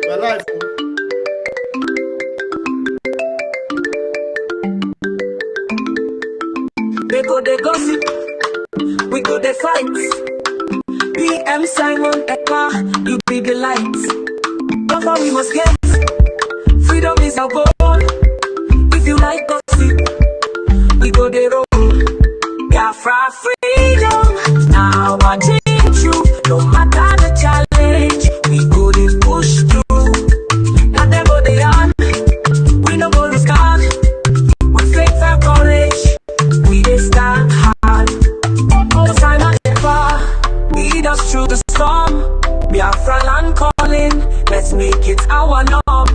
We're live. They go, they gossip, we go, they fight. PM Simon Ekpa, you be the light. That's how we must get. Freedom is our goal. If you like gossip, we go, they roll. Biafra freedom, now I change you. No matter the challenge, we go, they push through. Now they go, they on. We no go, they start. With faith and courage, we dey stand hard. No sign of ever lead us through the storm. Biafra land calling, let's make it our norm.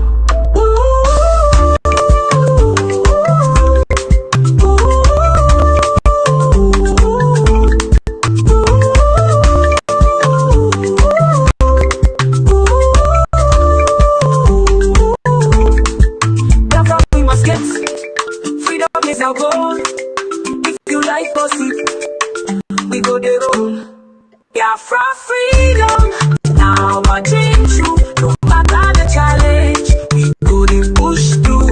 Biafra we must get, freedom is our goal. If you like gossip, we go the roll. Biafra freedom, now I change you. No matter the challenge, we go the push through.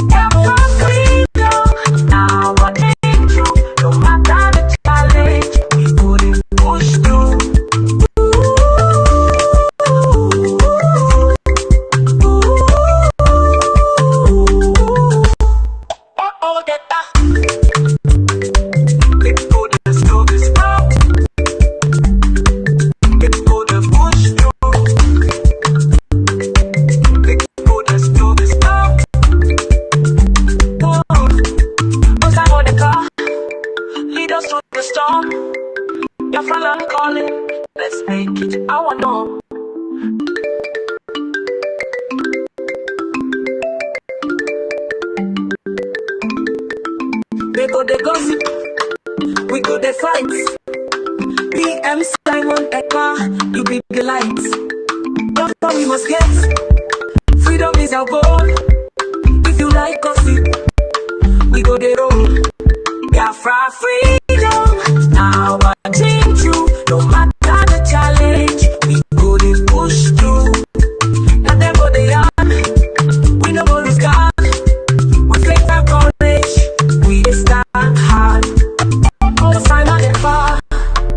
Biafra freedom, now I change you. No matter the challenge, we go the push through. Oh, get that. Let's go to the store, stop. Let's go to push through. Let's go to the store, stop. What's that on the car? Lead us through the storm. Your friend I'm calling. Let's make it our norm. They go, they gossip, we go, they fight. PM Simon Ekpa, you be the light. That's how we must get. Freedom is our goal. If you like gossip, we go, they roll. Biafra freedom, now I change you. No matter the challenge, we go, they push through. Now them go, they on. We no go, lose God. We faith and courage, we dey stand hard. No sign of ever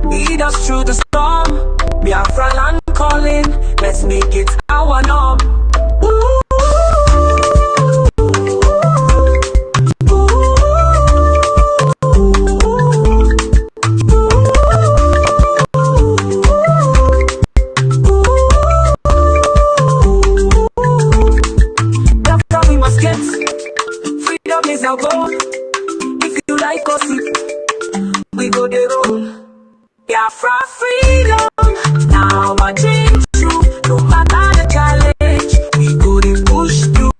lead us through the storm. Biafra land calling, let's make it our norm. Biafra we must get, freedom is our goal. If you like gossip, we go the roll. Biafra freedom, now I change you. No matter the challenge, we go the push through.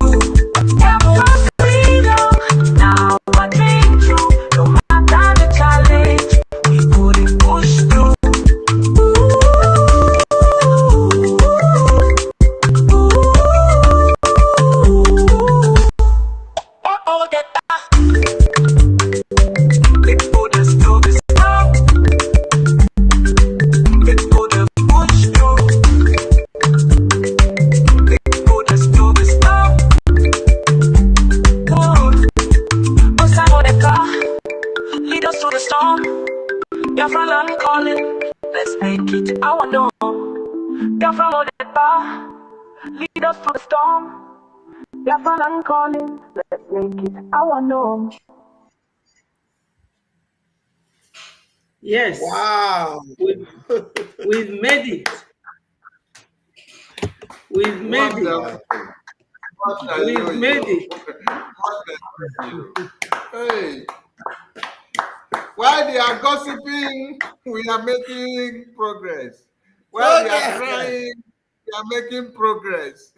Biafra freedom, now I change you. No matter the challenge, we go the push through. Oh, get that. Let's go to the store, stop. Let's go to push through. Let's go to the store, stop. What's that on the car? Lead us through the storm. Biafra land calling, let's make it our norm. Biafra on the car, lead us through the storm. Biafra land calling, let's make it our norm. Yes, Wow. we've made it. We've made it. Wonderful. What We've made it. Hey. While they are gossiping, we are making progress. While they are crying, we are making progress.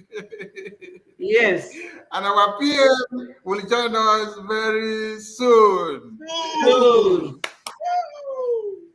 Yes. And our PM will join us very soon. Good.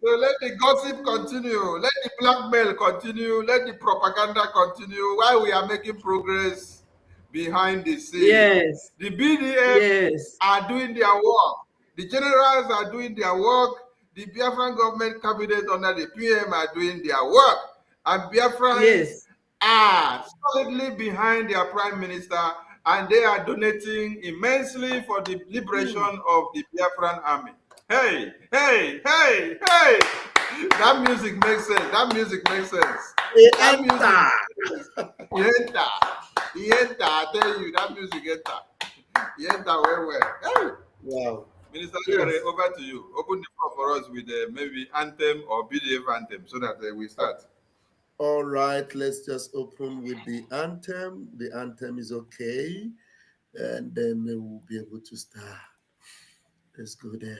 So let the gossip continue, let the blackmail continue, let the propaganda continue while we are making progress behind the scenes. Yes. The BDF Yes. are doing their work. The generals are doing their work. The Biafran government cabinet under the PM are doing their work. And Biafrans are solidly behind their prime minister, and they are donating immensely for the liberation of the Biafran army. Hey, hey, hey, hey! That music makes sense. That music makes sense. That music, enter. He enter. I tell you, that music enter. He enter well, well. Hey. Wow. Minister Jare, over to you. Open the floor for us with maybe anthem or BDF anthem so that we start. All right, let's just open with the anthem. The anthem is okay, and then we'll be able to start. Let's go there.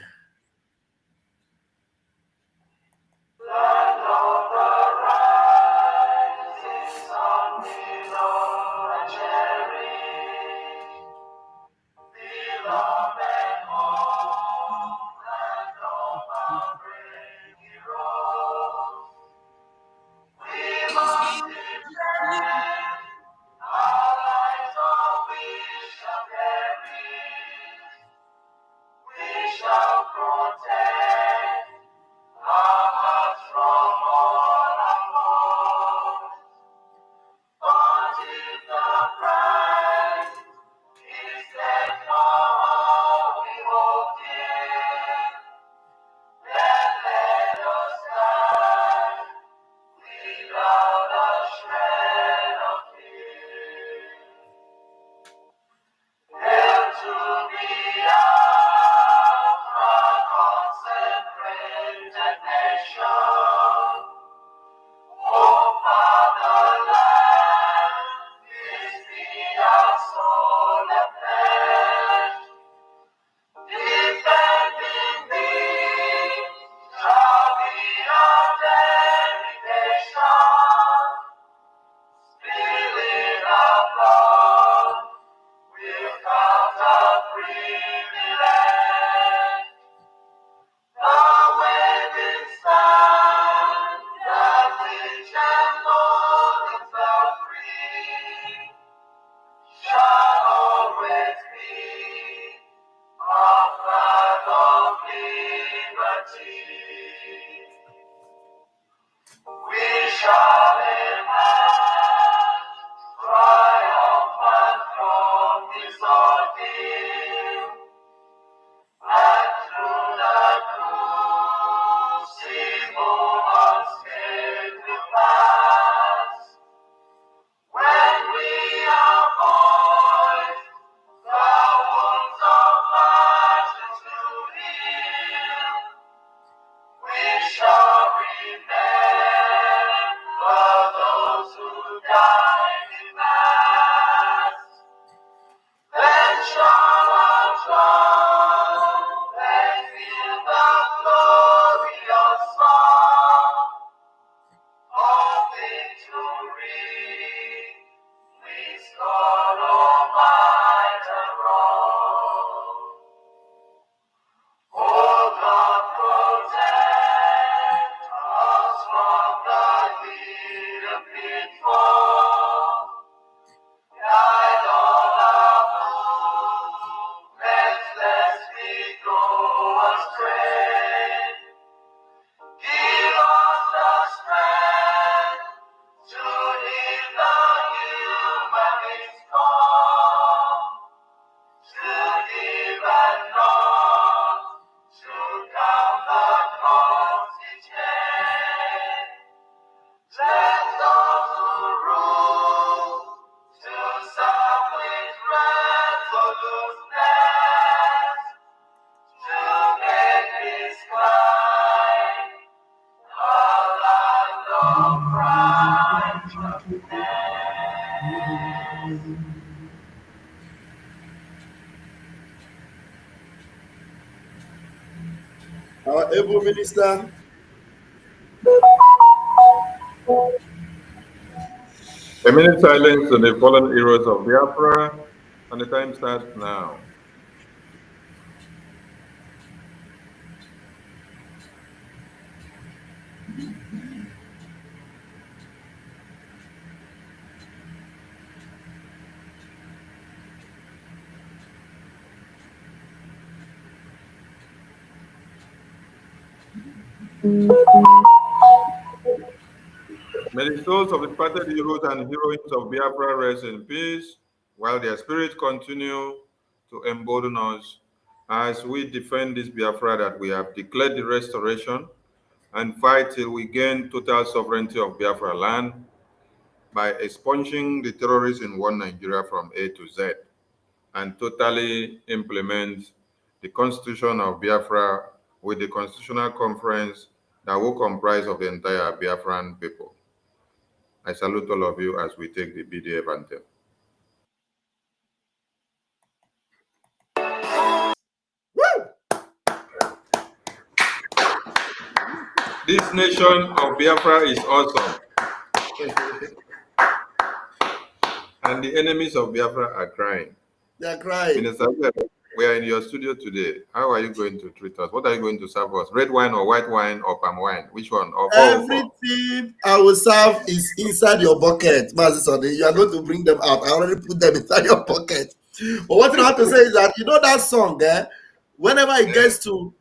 Our able minister. A minute silence to the fallen heroes of Biafra, and the time starts now. May the souls of the departed heroes and heroines of Biafra rest in peace, while their spirits continue to embolden us as we defend this Biafra that we have declared the restoration and fight till we gain total sovereignty of Biafra land by expunging the terrorists in one Nigeria from A to Z and totally implement the Constitution of Biafra with the Constitutional Conference that will comprise of the entire Biafran people. I salute all of you as we take the BDF anthem. This nation of Biafra is awesome. And the enemies of Biafra are crying. They are crying. Minister, we are in your studio today. How are you going to treat us? What are you going to serve us? Red wine or white wine or palm wine? Which one? Or everything I will serve is inside your bucket, Mazi Sunday. You are going to bring them out. I already put them inside your bucket. But what I have to say is that you know that song, whenever it gets to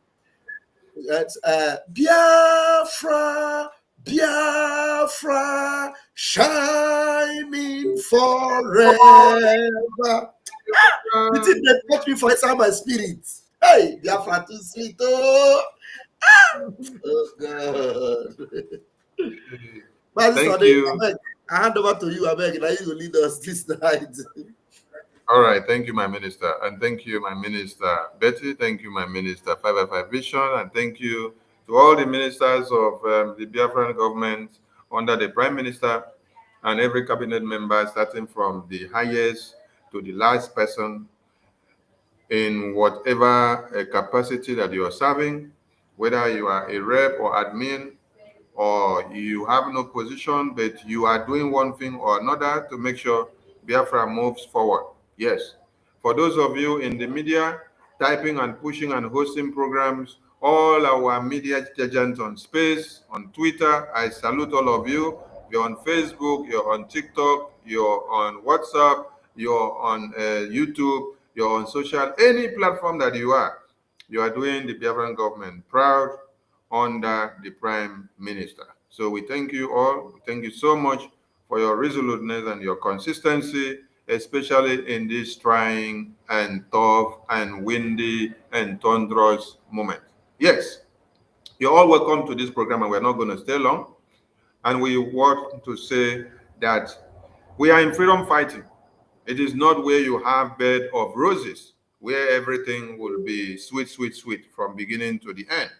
Biafra, Biafra, shining forever. You think they put me for inside my spirit? Hey, Biafra too sweet, oh. Oh God. Thank you. I hand over to you, Abeg. Now you will lead us this night. All right, thank you, my minister, and thank you, my minister Betty. Thank you, my minister 555 Vision, and thank you to all the ministers of the Biafran government under the Prime Minister and every cabinet member, starting from the highest to the last person, in whatever capacity that you are serving, whether you are a rep or admin, or you have no position, but you are doing one thing or another to make sure Biafra moves forward. Yes. For those of you in the media, typing and pushing and hosting programs, all our media agents on Space, on Twitter, I salute all of you. You're on Facebook, you're on TikTok, you're on WhatsApp, you're on YouTube, you're on social, any platform that you are doing the Biafran government proud under the Prime Minister. So we thank you all. Thank you so much for your resoluteness and your consistency, especially in this trying and tough and windy and thunderous moment. Yes, you're all welcome to this program, and we're not going to stay long. And we want to say that we are in freedom fighting. It is not where you have bed of roses, where everything will be sweet, sweet, sweet from beginning to the end.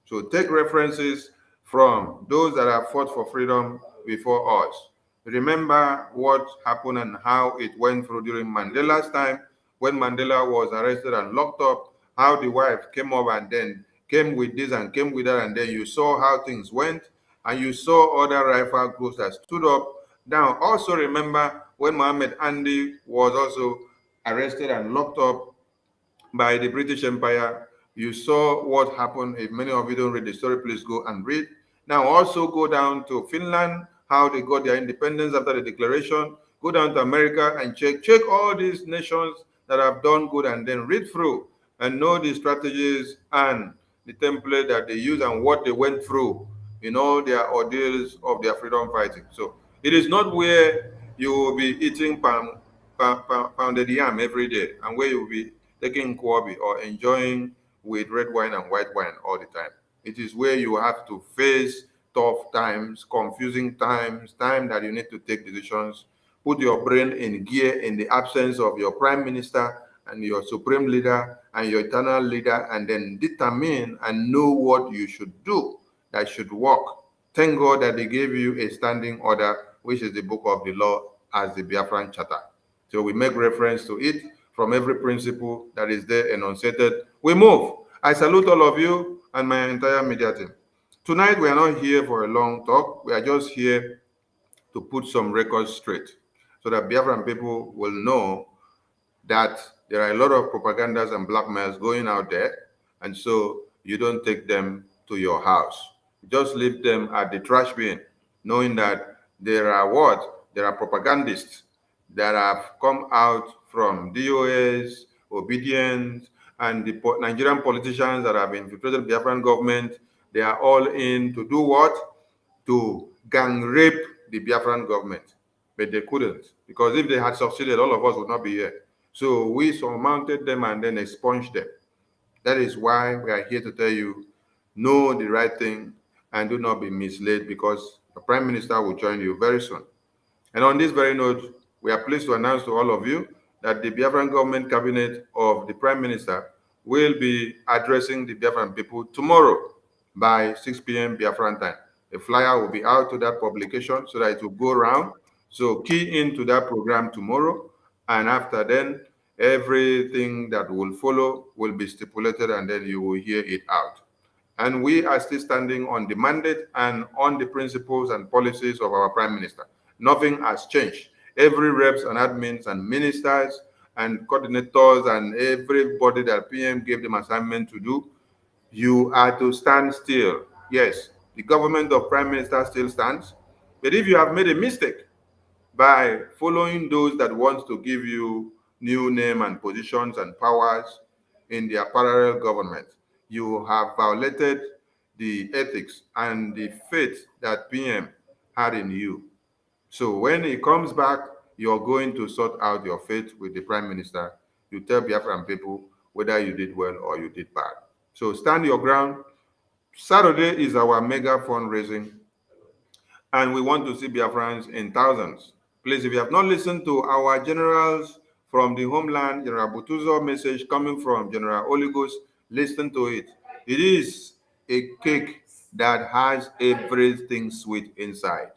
So take references from those that have fought for freedom before us. Remember what happened and how it went through during Mandela's time, when Mandela was arrested and locked up, how the wife came up and then came with this and came with that, and then you saw how things went, and you saw other rifle groups that stood up. Now, also remember when Muhammad Andy was also arrested and locked up by the British Empire. You saw what happened. If many of you don't read the story, please go and read. Now also go down to Finland, how they got their independence after the declaration. Go down to America and check all these nations that have done good, and then read through and know the strategies and the template that they use and what they went through in all their ordeals of their freedom fighting. So it is not where you will be eating pounded yam every day and where you will be taking kwabi or enjoying with red wine and white wine all the time. It is where you have to face tough times, confusing times, time that you need to take decisions, put your brain in gear in the absence of your prime minister and your supreme leader and your eternal leader, and then determine and know what you should do that should work. Thank God that they gave you a standing order, which is the book of the law as the Biafran Charter. So we make reference to it from every principle that is there enunciated. We move. I salute all of you and my entire media team. Tonight, we are not here for a long talk. We are just here to put some records straight so that Biafran people will know that there are a lot of propagandas and blackmails going out there, and so you don't take them to your house. Just leave them at the trash bin, knowing that there are what? There are propagandists that have come out from DOS, Obedience, and the Nigerian politicians that have infiltrated the Biafran government. They are all in to do what? To gang rape the Biafran government, but they couldn't, because if they had succeeded, all of us would not be here. So we surmounted them and then expunged them. That is why we are here to tell you, know the right thing and do not be misled, because the Prime Minister will join you very soon. And on this very note, we are pleased to announce to all of you that the Biafran government cabinet of the Prime Minister will be addressing the Biafran people tomorrow by 6 p.m. Biafran time. A flyer will be out to that publication so that it will go around. So key into that program tomorrow, and after then, everything that will follow will be stipulated, and then you will hear it out. And we are still standing on the mandate and on the principles and policies of our Prime Minister. Nothing has changed. Every reps and admins and ministers and coordinators and everybody that PM gave them assignment to do, you are to stand still. Yes, the government of Prime Minister still stands. But if you have made a mistake by following those that want to give you new name and positions and powers in their parallel government, you have violated the ethics and the faith that PM had in you. So when he comes back, you're going to sort out your fate with the Prime Minister. You tell Biafran people whether you did well or you did bad. So stand your ground. Saturday is our mega fundraising, and we want to see Biafrans in thousands. Please, if you have not listened to our generals from the homeland, General Butuzo message coming from General Oligos, listen to it. It is a cake that has everything sweet inside.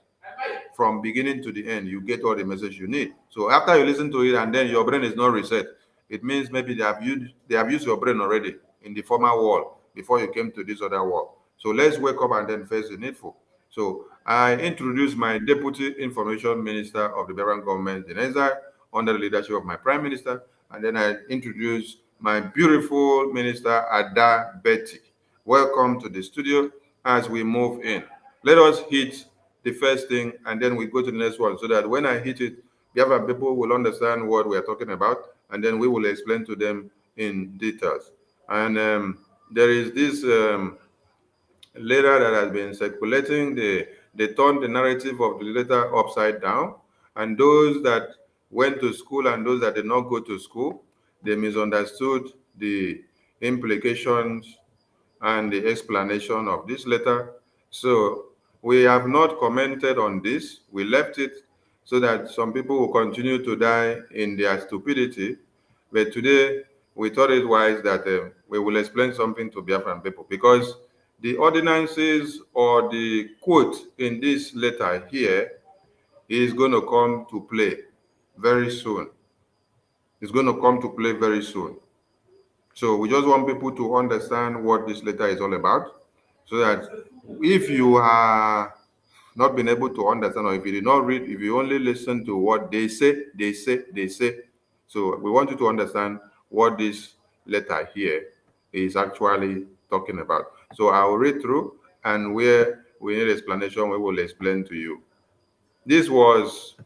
From beginning to the end, you get all the message you need. So after you listen to it and then your brain is not reset, it means maybe they have used your brain already in the former world before you came to this other world. So let's wake up and then face the needful. So I introduce my Deputy Information Minister of the Biafran government in exile under the leadership of my Prime Minister, and then I introduce my beautiful Minister Ada Betty. Welcome to the studio as we move in. Let us hit the first thing and then we go to the next one, so that when I hit it, Biafran people will understand what we are talking about, and then we will explain to them in details. And there is this letter that has been circulating. They turned the narrative of the letter upside down, and those that went to school and those that did not go to school, they misunderstood the implications and the explanation of this letter. So we have not commented on this. We left it so that some people will continue to die in their stupidity. But today, we thought it wise that we will explain something to Biafran people, because the ordinances or the quote in this letter here is going to come to play very soon. It's going to come to play very soon. So we just want people to understand what this letter is all about, so that if you are not been able to understand, or if you did not read, if you only listen to what they say, so we want you to understand what this letter here is actually talking about. So I will read through, and where we need explanation, we will explain to you. This was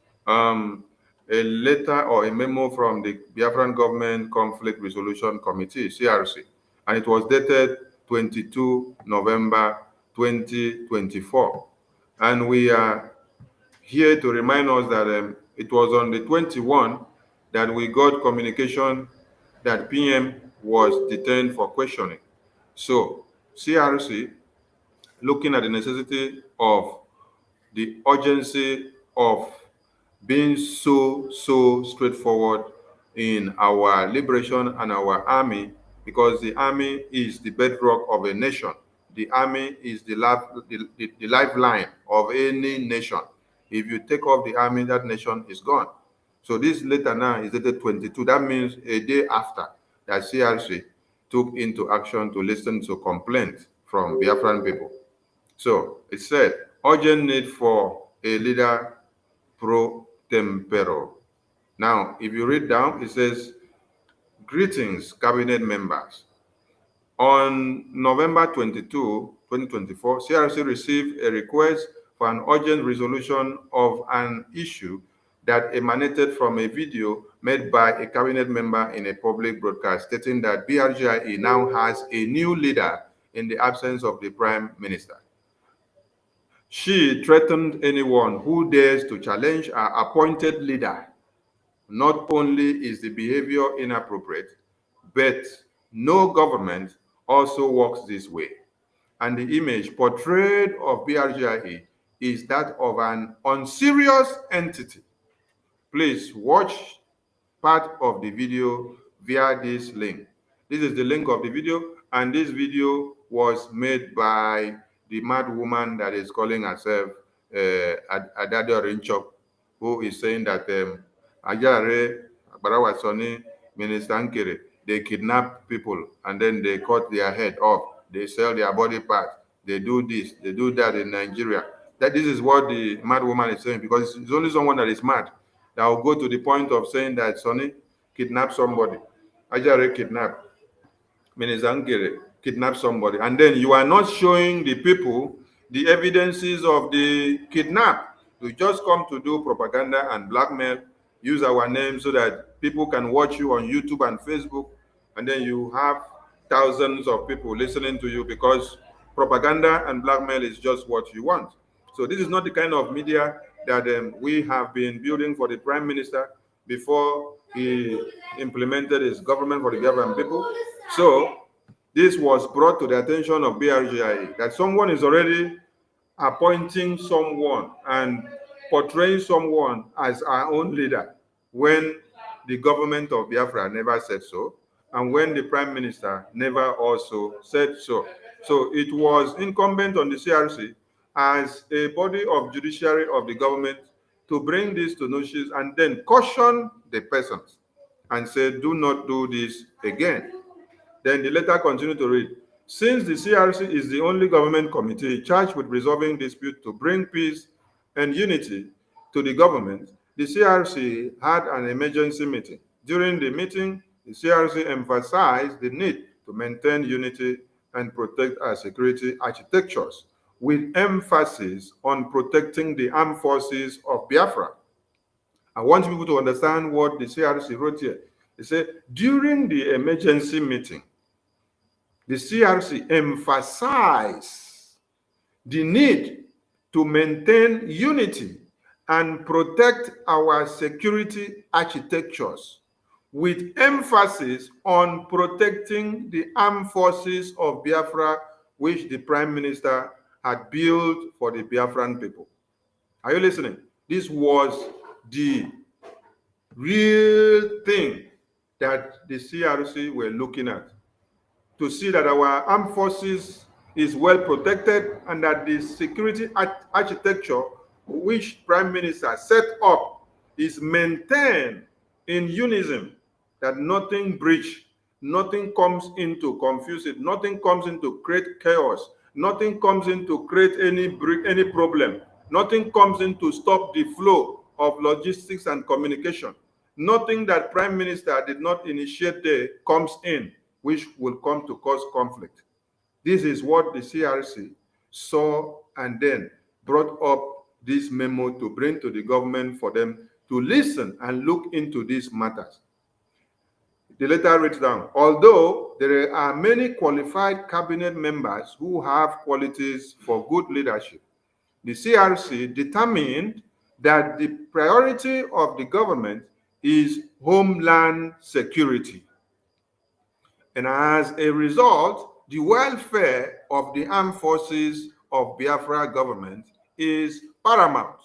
a letter or a memo from the Biafran Government Conflict Resolution Committee, CRC, and it was dated 22 November 2024. And we are here to remind us that it was on the 21 that we got communication that PM was detained for questioning. So CRC, looking at the necessity of the urgency of being so straightforward in our liberation and our army, because the army is the bedrock of a nation. The army is the lifeline of any nation. If you take off the army, that nation is gone. So this letter now is dated 22. That means a day after that CRC took into action to listen to complaints from Biafran people. So it said, urgent need for a leader pro tempore. Now, if you read down, it says, greetings, cabinet members. On November 22, 2024, CRC received a request for an urgent resolution of an issue that emanated from a video made by a cabinet member in a public broadcast stating that BRGIE now has a new leader in the absence of the Prime Minister. She threatened anyone who dares to challenge her appointed leader. Not only is the behavior inappropriate, but no government also works this way. And the image portrayed of Brgie is that of an unserious entity. Please watch part of the video via this link. This is the link of the video, and this video was made by the mad woman that is calling herself Adade Orinchok, who is saying that Ajare, Barawasoni, Minister Nkere, they kidnap people and then they cut their head off. They sell their body parts. They do this, they do that in Nigeria. That this is what the mad woman is saying, because it's only someone that is mad that will go to the point of saying that Sonny kidnapped somebody, Ajare kidnapped, Minister Nkere kidnapped somebody, and then you are not showing the people the evidences of the kidnap. You just come to do propaganda and blackmail, use our name so that people can watch you on YouTube and Facebook, and then you have thousands of people listening to you because propaganda and blackmail is just what you want. So this is not the kind of media that we have been building for the Prime Minister before he implemented his government for the Biafran people. So this was brought to the attention of Brgie that someone is already appointing someone and portraying someone as our own leader when the government of Biafra never said so, and when the Prime Minister never also said so. So it was incumbent on the CRC as a body of judiciary of the government to bring this to notice and then caution the persons and say, do not do this again. Then the letter continued to read, since the CRC is the only government committee charged with resolving dispute to bring peace and unity to the government, the CRC had an emergency meeting. During the meeting, the CRC emphasized the need to maintain unity and protect our security architectures, with emphasis on protecting the armed forces of Biafra. I want people to understand what the CRC wrote here. They said, during the emergency meeting, the CRC emphasized the need to maintain unity and protect our security architectures, with emphasis on protecting the armed forces of Biafra, which the Prime Minister had built for the Biafran people. Are you listening? This was the real thing that the CRC were looking at, to see that our armed forces is well protected and that the security architecture which Prime Minister set up is maintained in unison, that nothing breach, nothing comes in to confuse it, nothing comes in to create chaos, nothing comes in to create any problem, nothing comes in to stop the flow of logistics and communication. Nothing that Prime Minister did not initiate there comes in, which will come to cause conflict. This is what the CRC saw and then brought up this memo to bring to the government for them to listen and look into these matters. The letter reads down, although there are many qualified cabinet members who have qualities for good leadership, the CRC determined that the priority of the government is homeland security. And as a result, the welfare of the armed forces of Biafra government is paramount.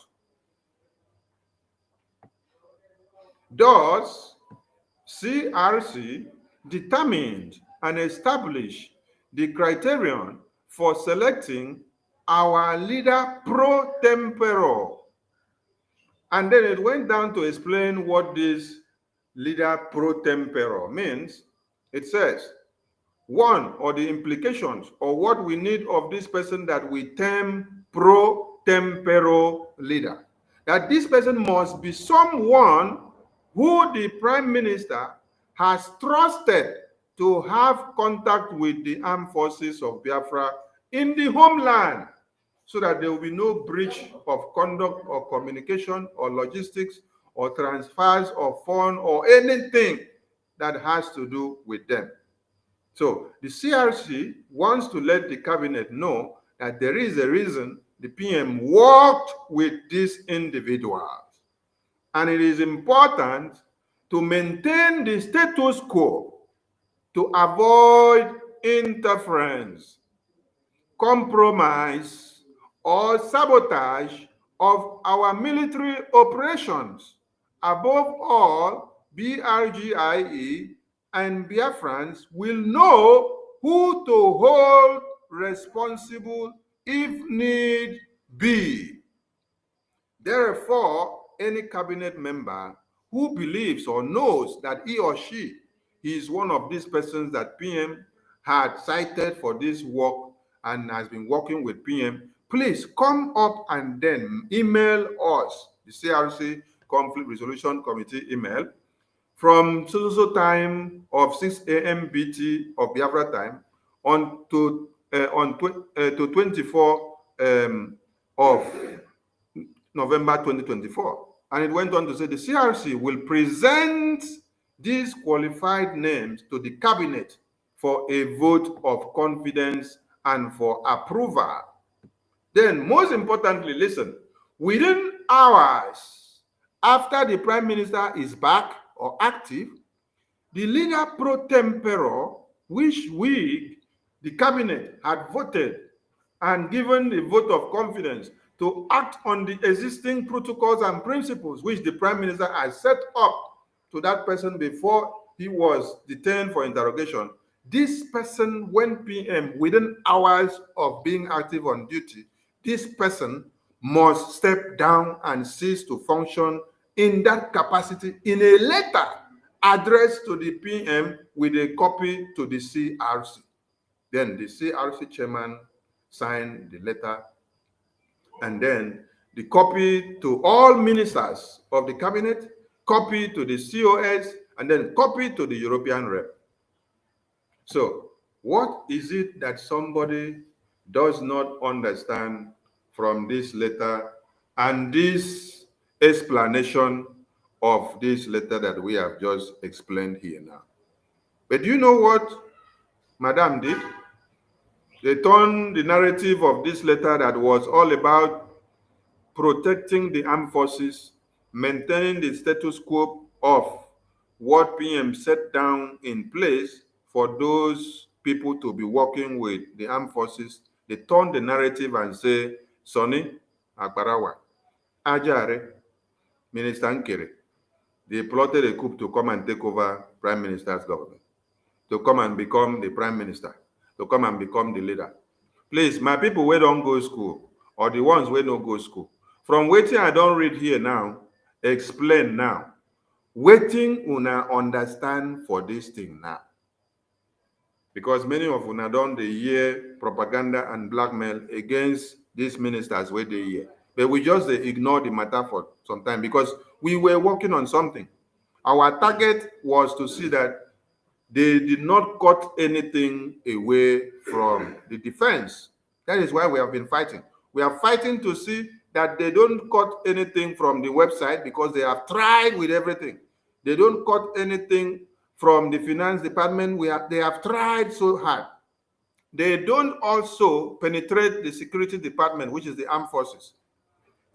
Thus, CRC determined and established the criterion for selecting our leader pro tempore. And then it went down to explain what this leader pro tempore means. It says, one, or the implications, or what we need of this person that we term pro tempore leader. That this person must be someone who the Prime Minister has trusted to have contact with the armed forces of Biafra in the homeland, so that there will be no breach of conduct or communication or logistics or transfers of funds or anything that has to do with them. So the CRC wants to let the cabinet know that there is a reason the PM worked with these individuals. And it is important to maintain the status quo to avoid interference, compromise, or sabotage of our military operations. Above all, BRGIE and Biafrans will know who to hold responsible if need be. Therefore, any cabinet member who believes or knows that he or she is one of these persons that PM had cited for this work and has been working with PM, please come up and then email us, the CRC Conflict Resolution Committee email, from so time of 6 a.m. BT of Biafra time to 24 of November 2024. And it went on to say the CRC will present these qualified names to the cabinet for a vote of confidence and for approval. Then, most importantly, listen, within hours after the Prime Minister is back or active, the leader pro tempore, which we, the cabinet, had voted and given the vote of confidence to act on the existing protocols and principles which the Prime Minister has set up to that person before he was detained for interrogation. This person, when PM, within hours of being active on duty, this person must step down and cease to function in that capacity in a letter addressed to the PM with a copy to the CRC. Then the CRC chairman signed the letter, and then the copy to all ministers of the cabinet, copy to the COS, and then copy to the European rep. So, what is it that somebody does not understand from this letter and this explanation of this letter that we have just explained here now? But do you know what Madam did? They turned the narrative of this letter that was all about protecting the armed forces, maintaining the status quo of what PM set down in place for those people to be working with the armed forces. They turn the narrative and say, Sonny Agbarawa, Ajare, Minister Nkere, they plotted a coup to come and take over Prime Minister's government, to come and become the Prime Minister, to come and become the leader. Please, my people who don't go to school, or the ones who don't go to school, from waiting I don't read here now, explain now. Waiting una understand for this thing now. Because many of una don't they hear propaganda and blackmail against these ministers where they hear. But we just ignore the matter for some time because we were working on something. Our target was to see that they did not cut anything away from the defense. That is why we have been fighting. We are fighting to see that they don't cut anything from the website because they have tried with everything. They don't cut anything from the finance department. They have tried so hard. They don't also penetrate the security department, which is the armed forces.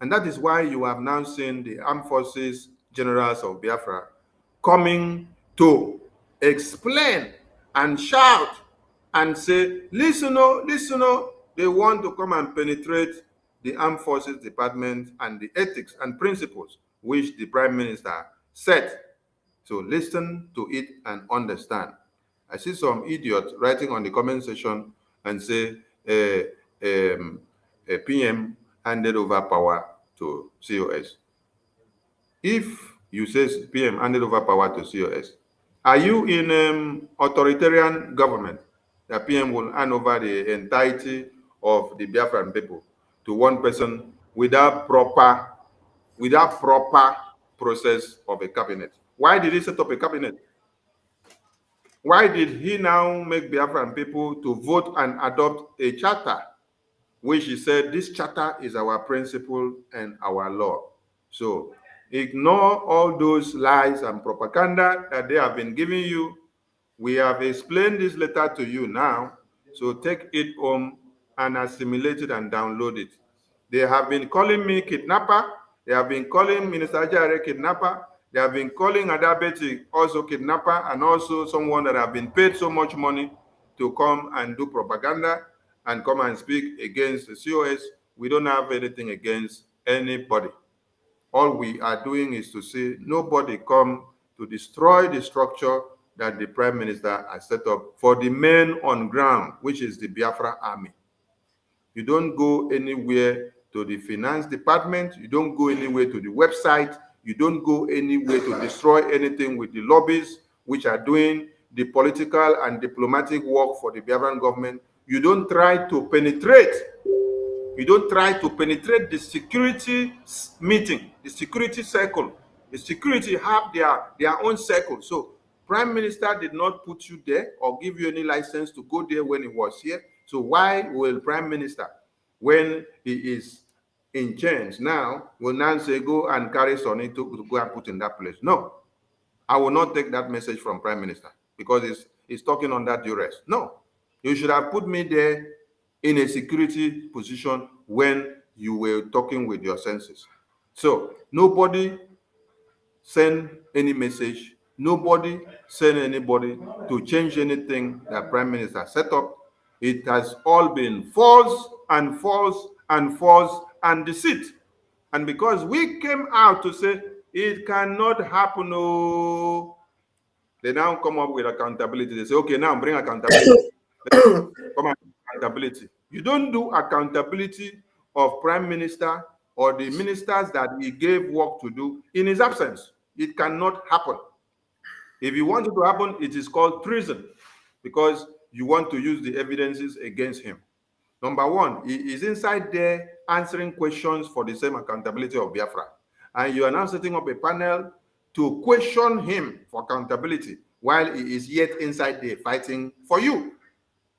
And that is why you have now seen the armed forces generals of Biafra coming to explain and shout and say, listen, they want to come and penetrate the armed forces department and the ethics and principles which the Prime Minister set. So listen to it and understand. I see some idiot writing on the comment section and say, PM handed over power to COS. If you say PM handed over power to COS, are you in authoritarian government that PM will hand over the entirety of the Biafran people to one person without proper process of a cabinet? Why did he set up a cabinet? Why did he now make Biafran people to vote and adopt a charter, which he said this charter is our principle and our law? So ignore all those lies and propaganda that they have been giving you. We have explained this letter to you now, so take it home and assimilate it and download it. They have been calling me kidnapper. They have been calling Minister Ajare kidnapper. They have been calling Adabeti also kidnapper, and also someone that have been paid so much money to come and do propaganda and come and speak against the COS. We don't have anything against anybody. All we are doing is to say nobody come to destroy the structure that the Prime Minister has set up for the men on ground, which is the Biafra Army. You don't go anywhere to the finance department. You don't go anywhere to the website. You don't go anywhere to destroy anything with the lobbies, which are doing the political and diplomatic work for the Biafran government. You don't try to penetrate. You don't try to penetrate the security meeting, the security circle. The security have their own circle. So Prime Minister did not put you there or give you any license to go there when he was here. So why will Prime Minister, when he is in change now, will now say go and carry Sonny to go and put in that place? No, I will not take that message from Prime Minister because he's talking on that duress. No, you should have put me there in a security position when you were talking with your senses. So nobody send any message. Nobody send anybody to change anything that Prime Minister set up. It has all been false and false and false and deceit. And because we came out to say it cannot happen, oh, they now come up with accountability. They say, okay, now bring accountability. Come on, accountability. You don't do accountability of Prime Minister or the ministers that he gave work to do in his absence. It cannot happen. If you want it to happen, it is called treason because you want to use the evidences against him. Number one, he is inside there answering questions for the same accountability of Biafra. And you are now setting up a panel to question him for accountability while he is yet inside there fighting for you.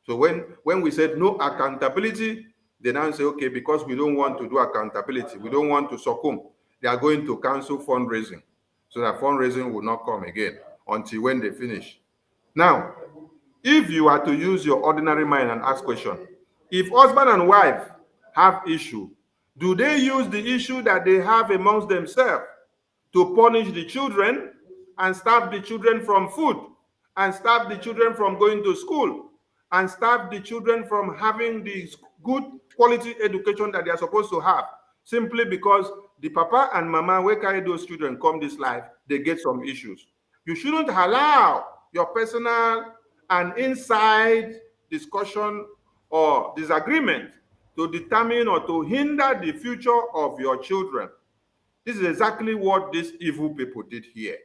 So when we said no accountability, they now say, okay, because we don't want to do accountability, we don't want to succumb, they are going to cancel fundraising. So that fundraising will not come again until when they finish. Now, if you are to use your ordinary mind and ask question, if husband and wife have issue, do they use the issue that they have amongst themselves to punish the children and stop the children from food and stop the children from going to school and stop the children from having the good quality education that they are supposed to have simply because the papa and mama who carry those children come this life, they get some issues? You shouldn't allow your personal and inside discussion or disagreement to determine or to hinder the future of your children. This is exactly what these evil people did here.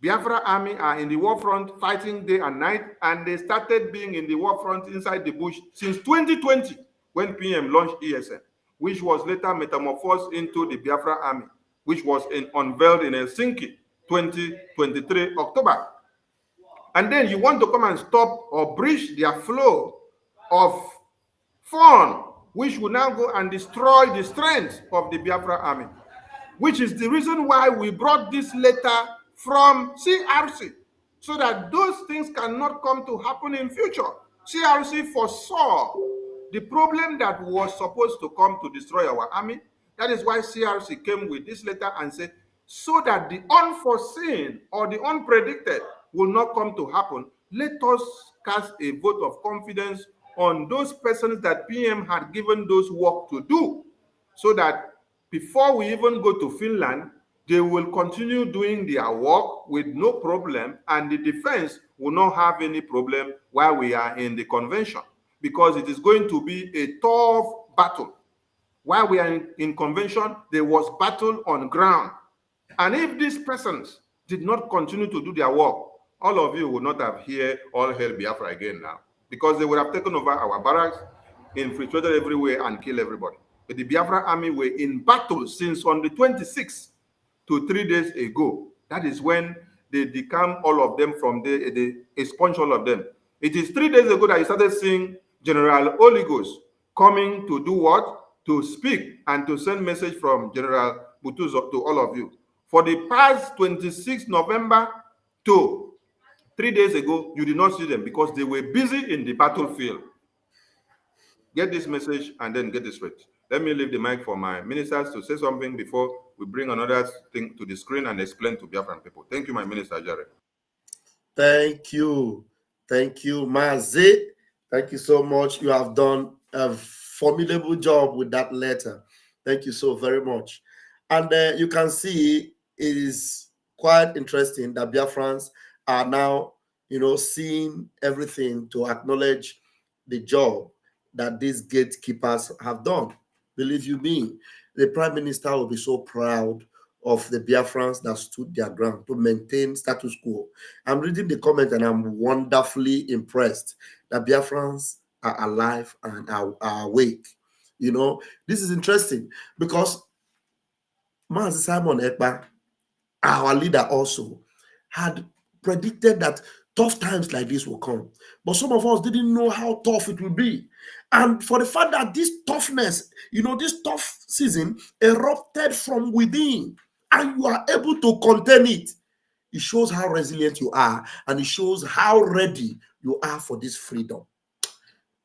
Biafra army are in the war front fighting day and night, and they started being in the war front inside the bush since 2020 when PM launched ESN, which was later metamorphosed into the Biafra army, which was unveiled in Helsinki 2023 October. And then you want to come and stop or breach their flow of fun, which will now go and destroy the strength of the Biafra army, which is the reason why we brought this letter from CRC, so that those things cannot come to happen in future. CRC foresaw the problem that was supposed to come to destroy our army. That is why CRC came with this letter and said, so that the unforeseen or the unpredicted will not come to happen, let us cast a vote of confidence on those persons that PM had given those work to do, so that before we even go to Finland, they will continue doing their work with no problem, and the defense will not have any problem while we are in the convention, because it is going to be a tough battle. While we are in convention, there was battle on ground. And if these persons did not continue to do their work, all of you would not have here all hell Biafra again now, because they would have taken over our barracks, infiltrated everywhere, and killed everybody. But the Biafra army were in battle since on the 26th to 3 days ago. That is when they decam all of them from they expunge all of them. It is 3 days ago that you started seeing General Oligos coming to do what? To speak and to send message from General Butuzo to all of you. For the past 26 November to 3 days ago, you did not see them because they were busy in the battlefield. Get this message and then get this straight. Let me leave the mic for my ministers to say something before we bring another thing to the screen and explain to Biafran people. Thank you, my minister, Jared. Thank you. Thank you, Mazi. Thank you so much. You have done a formidable job with that letter. Thank you so very much. And you can see it is quite interesting that Biafrans are now, seeing everything to acknowledge the job that these gatekeepers have done. Believe you me, the Prime Minister will be so proud of the Biafrans that stood their ground to maintain status quo. I'm reading the comment and I'm wonderfully impressed that Biafrans are alive and are awake. This is interesting because Mazi Simon Ekpa, our leader, also had predicted that tough times like this will come. But some of us didn't know how tough it will be. And for the fact that this toughness, this tough season erupted from within and you are able to contain it, it shows how resilient you are and it shows how ready you are for this freedom.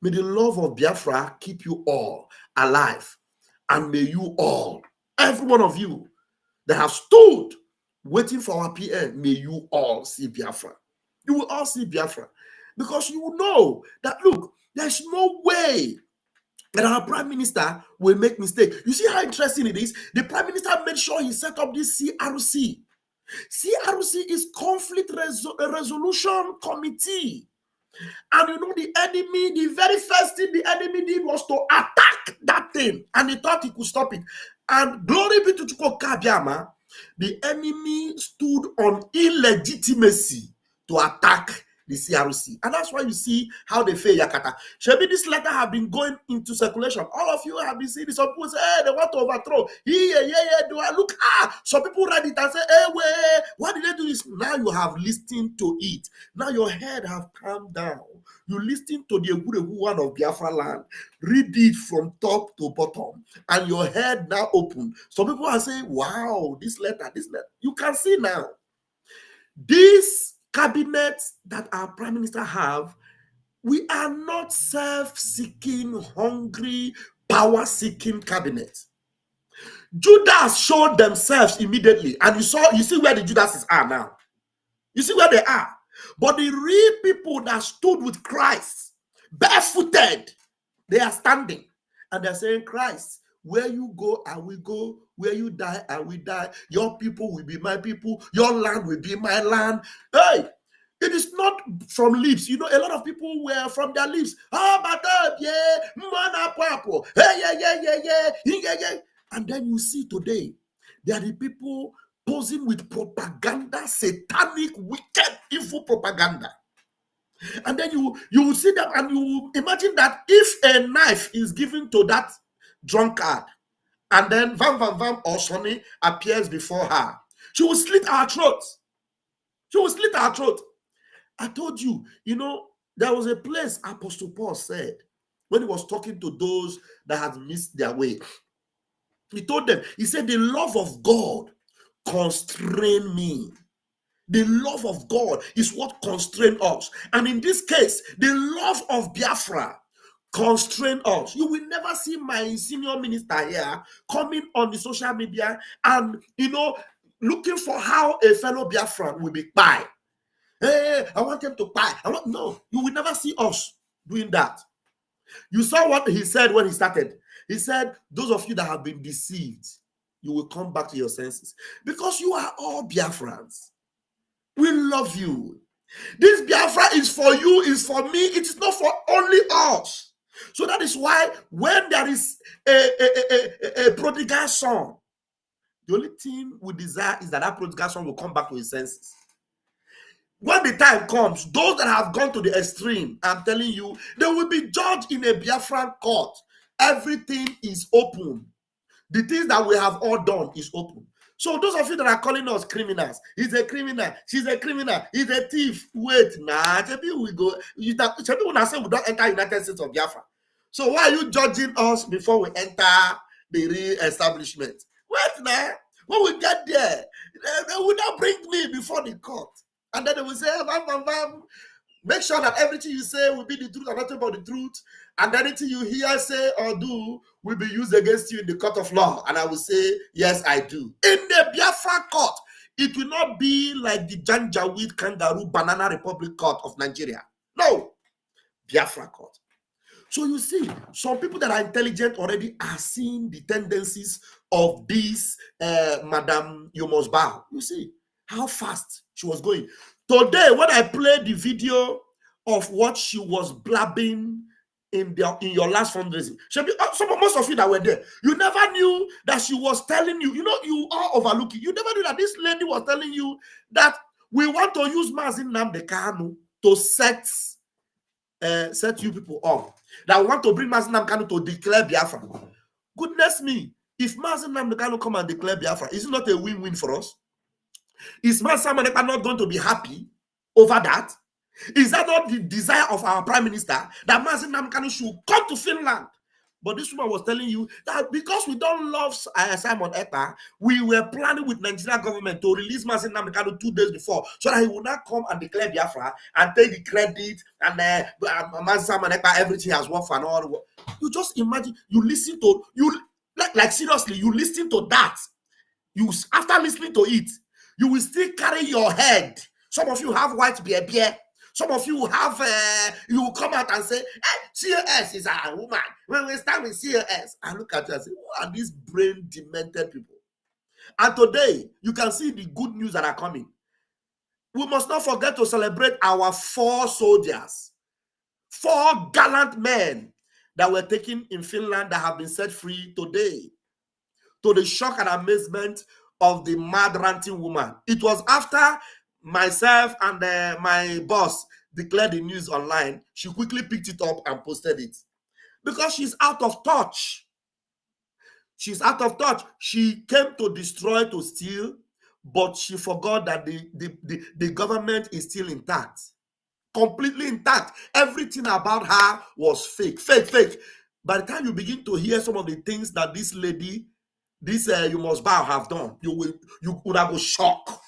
May the love of Biafra keep you all alive, and may you all, every one of you that have stood waiting for our PM, may you all see Biafra. You will all see Biafra because you will know that, look, there's no way that our Prime Minister will make mistake. You see how interesting it is? The Prime Minister made sure he set up this CRC. CRC is Conflict Resolution Committee. And the enemy, the very first thing the enemy did was to attack that thing. And he thought he could stop it. And glory be to Chuko Kabiama, the enemy stood on illegitimacy to attack the CRC. And that's why you see how they fail Yakata. Maybe this letter have been going into circulation. All of you have been seeing this. Some people say, hey, they want to overthrow. Yeah. Do I look? Some people read it and say, hey, wait, why did they do this? Now you have listened to it. Now your head have calmed down. You listen to the one of Biafra land. Read it from top to bottom. And your head now open. Some people are saying, wow, this letter. You can see now. This cabinet that our Prime Minister have, we are not self-seeking, hungry, power-seeking cabinet. Judas showed themselves immediately, and you see where the Judases are now. You see where they are. But the real people that stood with Christ, barefooted, they are standing, and they're saying, Christ, where you go, I will go. Where you die, I will die. Your people will be my people. Your land will be my land. Hey, it is not from lips. A lot of people were from their lips. Yeah. And then you see today, they are the people posing with propaganda, satanic, wicked, evil propaganda. And then you will see them and you imagine that if a knife is given to that drunkard, and then Vam or Sonny appears before her, she will slit our throat. She will slit our throat. I told you, there was a place Apostle Paul said when he was talking to those that had missed their way. He told them, he said, the love of God constrained me. The love of God is what constrained us. And in this case, the love of Biafra constrain us. You will never see my senior minister here coming on the social media and looking for how a fellow Biafran will be buy. Hey, I want them to buy. No, you will never see us doing that. You saw what he said when he started. He said, those of you that have been deceived, you will come back to your senses because you are all Biafrans. We love you. This Biafra is for you, is for me. It is not for only us. So that is why when there is a prodigal son, the only thing we desire is that prodigal son will come back to his senses. When the time comes, those that have gone to the extreme, I'm telling you, they will be judged in a Biafran court. Everything is open. The things that we have all done is open. So those of you that are calling us criminals, he's a criminal, she's a criminal, he's a thief. Wait, we go. People now say we don't enter United States of Biafra. So why are you judging us before we enter the re-establishment? Wait now. When we get there, they will not bring me before the court. And then they will say, Make sure that everything you say will be the truth and nothing but the truth. And anything you hear, say, or do will be used against you in the court of law. And I will say, yes, I do. In the Biafra court, it will not be like the Janjaweed Kangaroo Banana Republic Court of Nigeria. No, Biafra court. So you see, some people that are intelligent already are seeing the tendencies of this Madam You Must Bow. You see how fast she was going. Today, when I played the video of what she was blabbing in your last fundraising, most of you that were there, you never knew that she was telling you, you are overlooking. You never knew that this lady was telling you that we want to use Mazin Nnamdi Kanu to set you people up. That want to bring Mazin Nnamdi Kanu to declare Biafra. Goodness me, if Mazin Nnamdi Kanu come and declare Biafra, is it not a win-win for us? Is Mazin Nnamdi Kanu not going to be happy over that? Is that not the desire of our Prime Minister that Mazin Nnamdi Kanu should come to Finland? But this woman was telling you that because we don't love Simon Ekpa, we were planning with Nigerian government to release Mazin Nnamdi Kanu 2 days before, so that he will not come and declare Biafra and take the credit and Simon Ekpa, everything has worked for an all. You just imagine, you listen to, like seriously, you listen to that. You, after listening to it, you will still carry your head. Some of you have white beer. Some of you have, you will come out and say, COS is a woman. When we start with COS, I look at you and say, who are these brain demented people? And today, you can see the good news that are coming. We must not forget to celebrate our 4 soldiers, 4 gallant men that were taken in Finland that have been set free today, to the shock and amazement of the mad ranting woman. It was after myself and my boss declared the news online. She quickly picked it up and posted it because she's out of touch. She's out of touch. She came to destroy, to steal, but she forgot that the government is still intact, completely intact. Everything about her was fake. By the time you begin to hear some of the things that this lady, You Must Bow, have done, you would have go shock.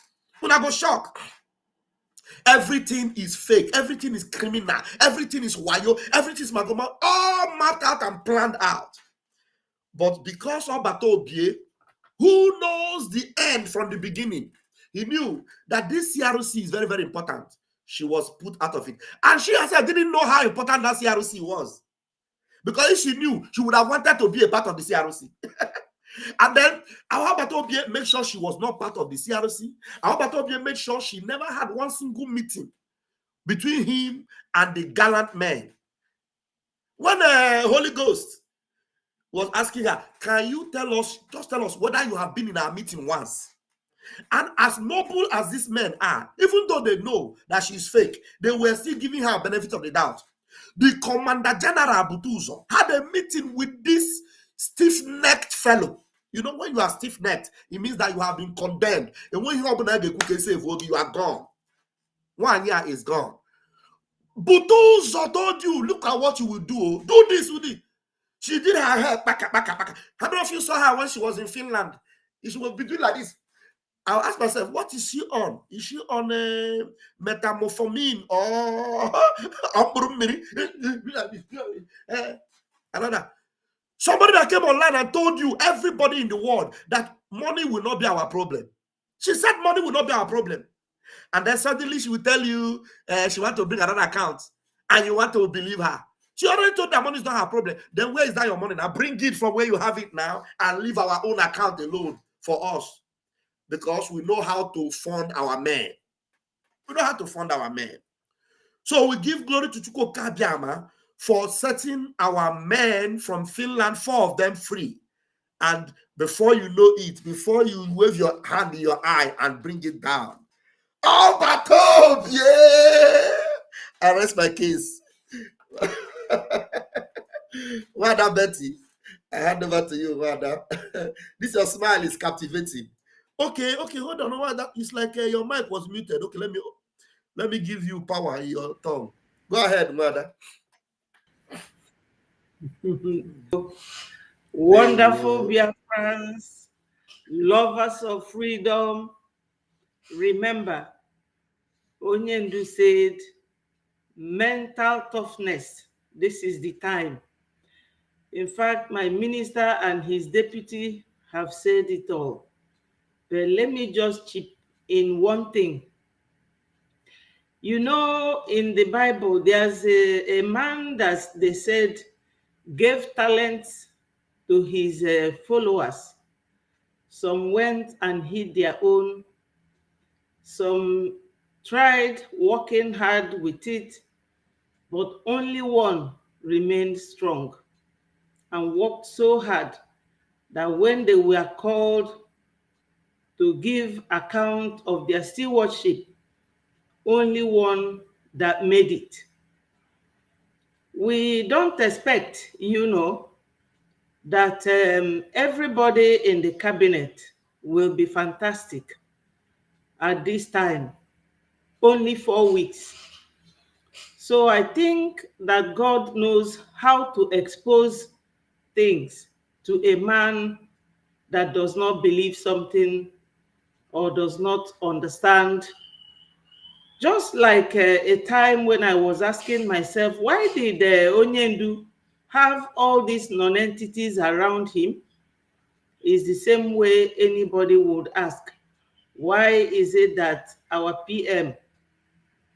Everything is fake. Everything is criminal. Everything is wayo. Everything is magoma. All mapped out and planned out. But because of Bato Obie, who knows the end from the beginning, he knew that this CRC is very, very important. She was put out of it. And she herself didn't know how important that CRC was. Because if she knew, she would have wanted to be a part of the CRC. And then our Batobie made sure she was not part of the CRC. Our Batobie made sure she never had one single meeting between him and the gallant men. When the Holy Ghost was asking her, can you just tell us whether you have been in our meeting once? And as noble as these men are, even though they know that she's fake, they were still giving her a benefit of the doubt. The Commander General Butuzo had a meeting with this stiff-necked fellow. You know, when you are stiff-necked, it means that you have been condemned. And when you open the cook and say, you are gone. 1 year is gone. Butuzo told you, look at what you will do. Do this with it. She did her hair, baka. How many of you saw her when she was in Finland? She was doing like this. I'll ask myself, what is she on? Is she on methamphetamine or another? Somebody that came online and told you, everybody in the world, that money will not be our problem. She said money will not be our problem. And then suddenly she will tell you she wants to bring another account and you want to believe her. She already told that money is not her problem. Then where is that your money now? Bring it from where you have it now and leave our own account alone for us. Because we know how to fund our men. We know how to fund our men. So we give glory to Chuko Kabiama for setting our men from Finland, 4 of them, free. And before you know it, before you wave your hand in your eye and bring it down. Oh, Bato, yeah! I rest my case. Wada Betty, I hand over to you, Wada. This your smile is captivating. Okay, hold on. Wada, it's like your mic was muted. Okay, let me give you power in your tongue. Go ahead, Wada. Wonderful Biafrans, lovers of freedom. Remember, Onyendu said, mental toughness. This is the time. In fact, my minister and his deputy have said it all. But let me just chip in one thing. You know, in the Bible, there's a man that they said gave talents to his followers. Some went and hid their own. Some tried working hard with it, but only one remained strong and worked so hard that when they were called to give account of their stewardship, only one that made it. We don't expect, that everybody in the cabinet will be fantastic at this time, only 4 weeks. So I think that God knows how to expose things to a man that does not believe something or does not understand. Just like a time when I was asking myself, why did Onyendu have all these non-entities around him? Is the same way anybody would ask, why is it that our PM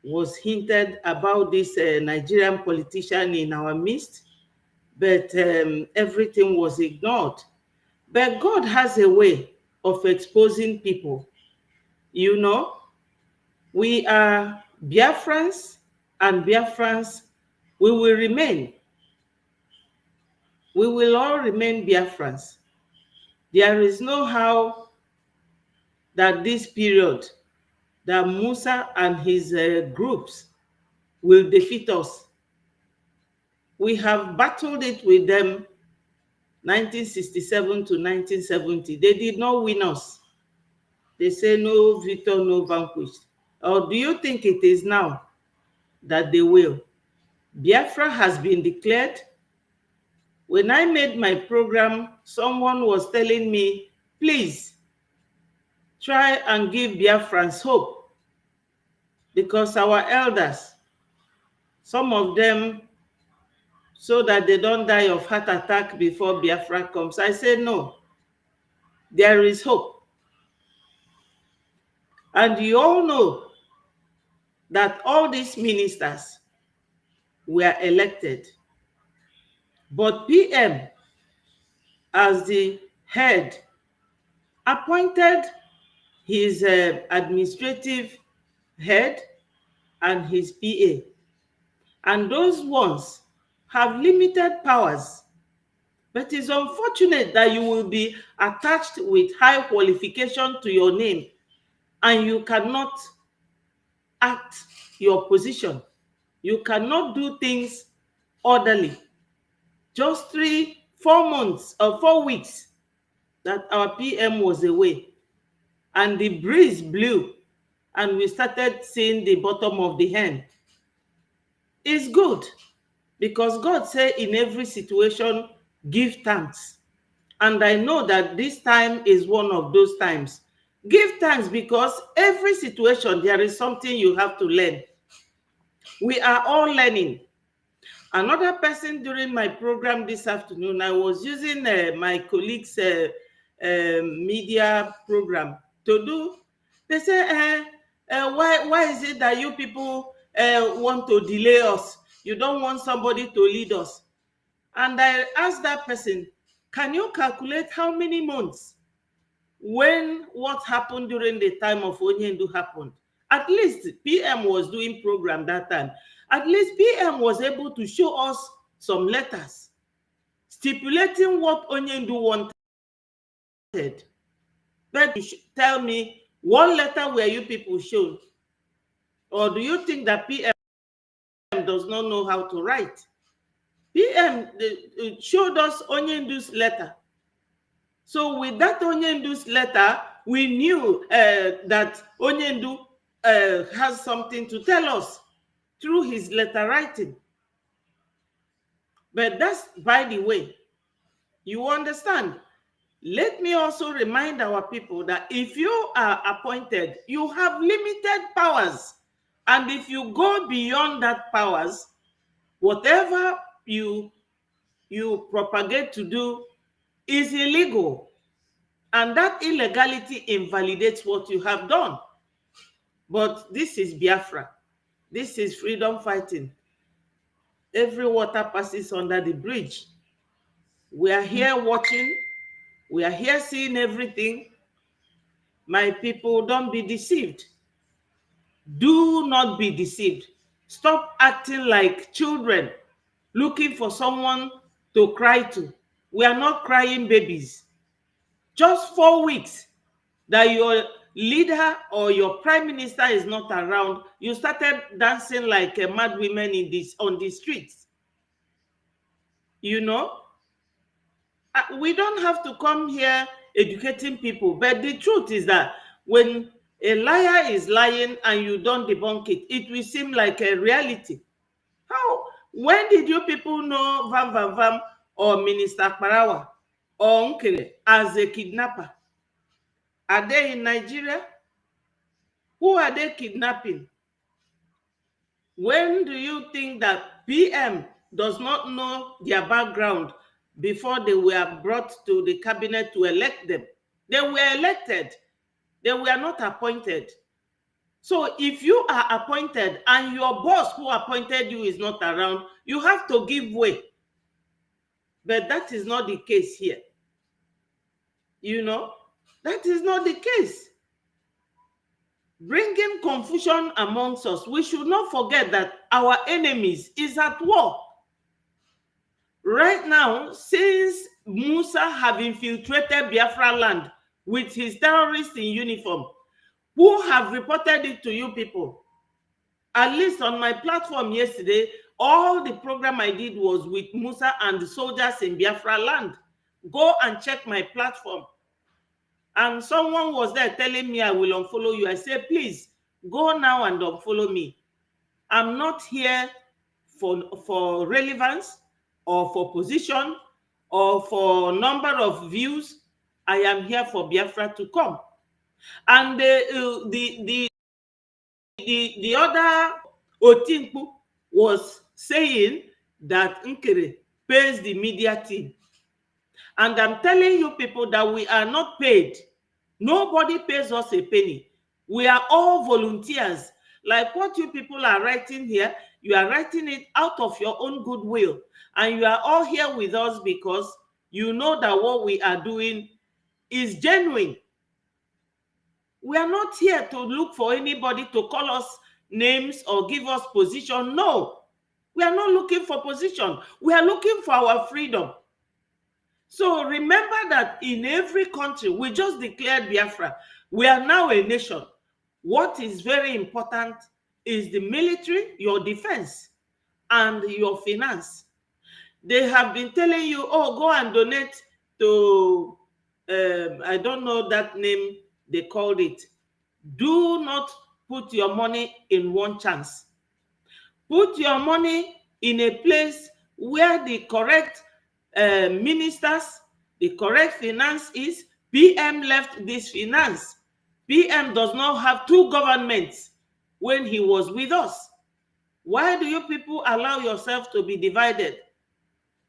was hinted about this Nigerian politician in our midst, but everything was ignored? But God has a way of exposing people. We are Biafrans, and Biafrans, we will remain. We will all remain Biafrans. There is no how that this period, that Musa and his groups will defeat us. We have battled it with them 1967 to 1970. They did not win us. They say no victor, no vanquished. Or do you think it is now that they will? Biafra has been declared. When I made my program, someone was telling me, please try and give Biafrans hope, because our elders, some of them, so that they don't die of heart attack before Biafra comes. I said, no, there is hope. And you all know that all these ministers were elected, but PM, as the head, appointed his administrative head and his PA. And those ones have limited powers. But it's unfortunate that you will be attached with high qualification to your name and you cannot act your position. You cannot do things orderly. Just 3-4 months or 4 weeks that our PM was away, and the breeze blew and we started seeing the bottom of the hen. It's good, because God said in every situation, give thanks. And I know that this time is one of those times. Give thanks, because every situation, there is something you have to learn. We are all learning. Another person during my program this afternoon, I was using my colleague's media program to do. They say, why is it that you people want to delay us? You don't want somebody to lead us. And I asked that person, can you calculate how many months when what happened during the time of Onyendu happened? At least PM was doing program that time. At least PM was able to show us some letters stipulating what Onyendu wanted. But you tell me, one letter were you people shown? Or do you think that PM does not know how to write? PM showed us Onyendu's letter. So with that Onyendu's letter, we knew that Onyendu has something to tell us through his letter writing. But that's by the way. You understand? Let me also remind our people that if you are appointed, you have limited powers And if you go beyond that powers, whatever you propagate to do is illegal. And that illegality invalidates what you have done. But this is Biafra. This is freedom fighting. Every water passes under the bridge. We are here watching. We are here seeing everything. My people, don't be deceived. Do not be deceived. Stop acting like children looking for someone to cry to. We are not crying babies. Just 4 weeks that your leader or your prime minister is not around, you started dancing like a mad woman on the streets. You know, we don't have to come here educating people, but the truth is that when a liar is lying and you don't debunk it, it will seem like a reality. When did you people know Vam Vam Vam or Minister Parawa or Nkele as a kidnapper? Are they in Nigeria? Who are they kidnapping? When do you think that PM does not know their background before they were brought to the cabinet to elect them? They were elected. They were not appointed. So if you are appointed and your boss who appointed you is not around, you have to give way. But that is not the case here. You know, that is not the case. Bringing confusion amongst us, we should not forget that our enemies is at war. Right now, since Musa have infiltrated Biafra land with his terrorists in uniform, who have reported it to you people? At least on my platform yesterday, all the program I did was with Musa and the soldiers in Biafra land. Go and check my platform. And someone was there telling me I will unfollow you. I said, please, go now and unfollow me. I'm not here for relevance or for position or for number of views. I am here for Biafra to come. And the other Otimpu was saying that Nkere pays the media team. And I'm telling you people that we are not paid. Nobody pays us a penny. We are all volunteers. Like what you people are writing here, you are writing it out of your own goodwill. And you are all here with us because you know that what we are doing is genuine. We are not here to look for anybody to call us names or give us position. No, we are not looking for position. We are looking for our freedom. So remember that in every country, we just declared Biafra. We are now a nation. What is very important is the military, your defense, and your finance. They have been telling you, oh, go and donate to, I don't know that name they called it. Do not put your money in one chance. Put your money in a place where the correct ministers, the correct finance is. PM left this finance. PM does not have two governments when he was with us. Why do you people allow yourself to be divided?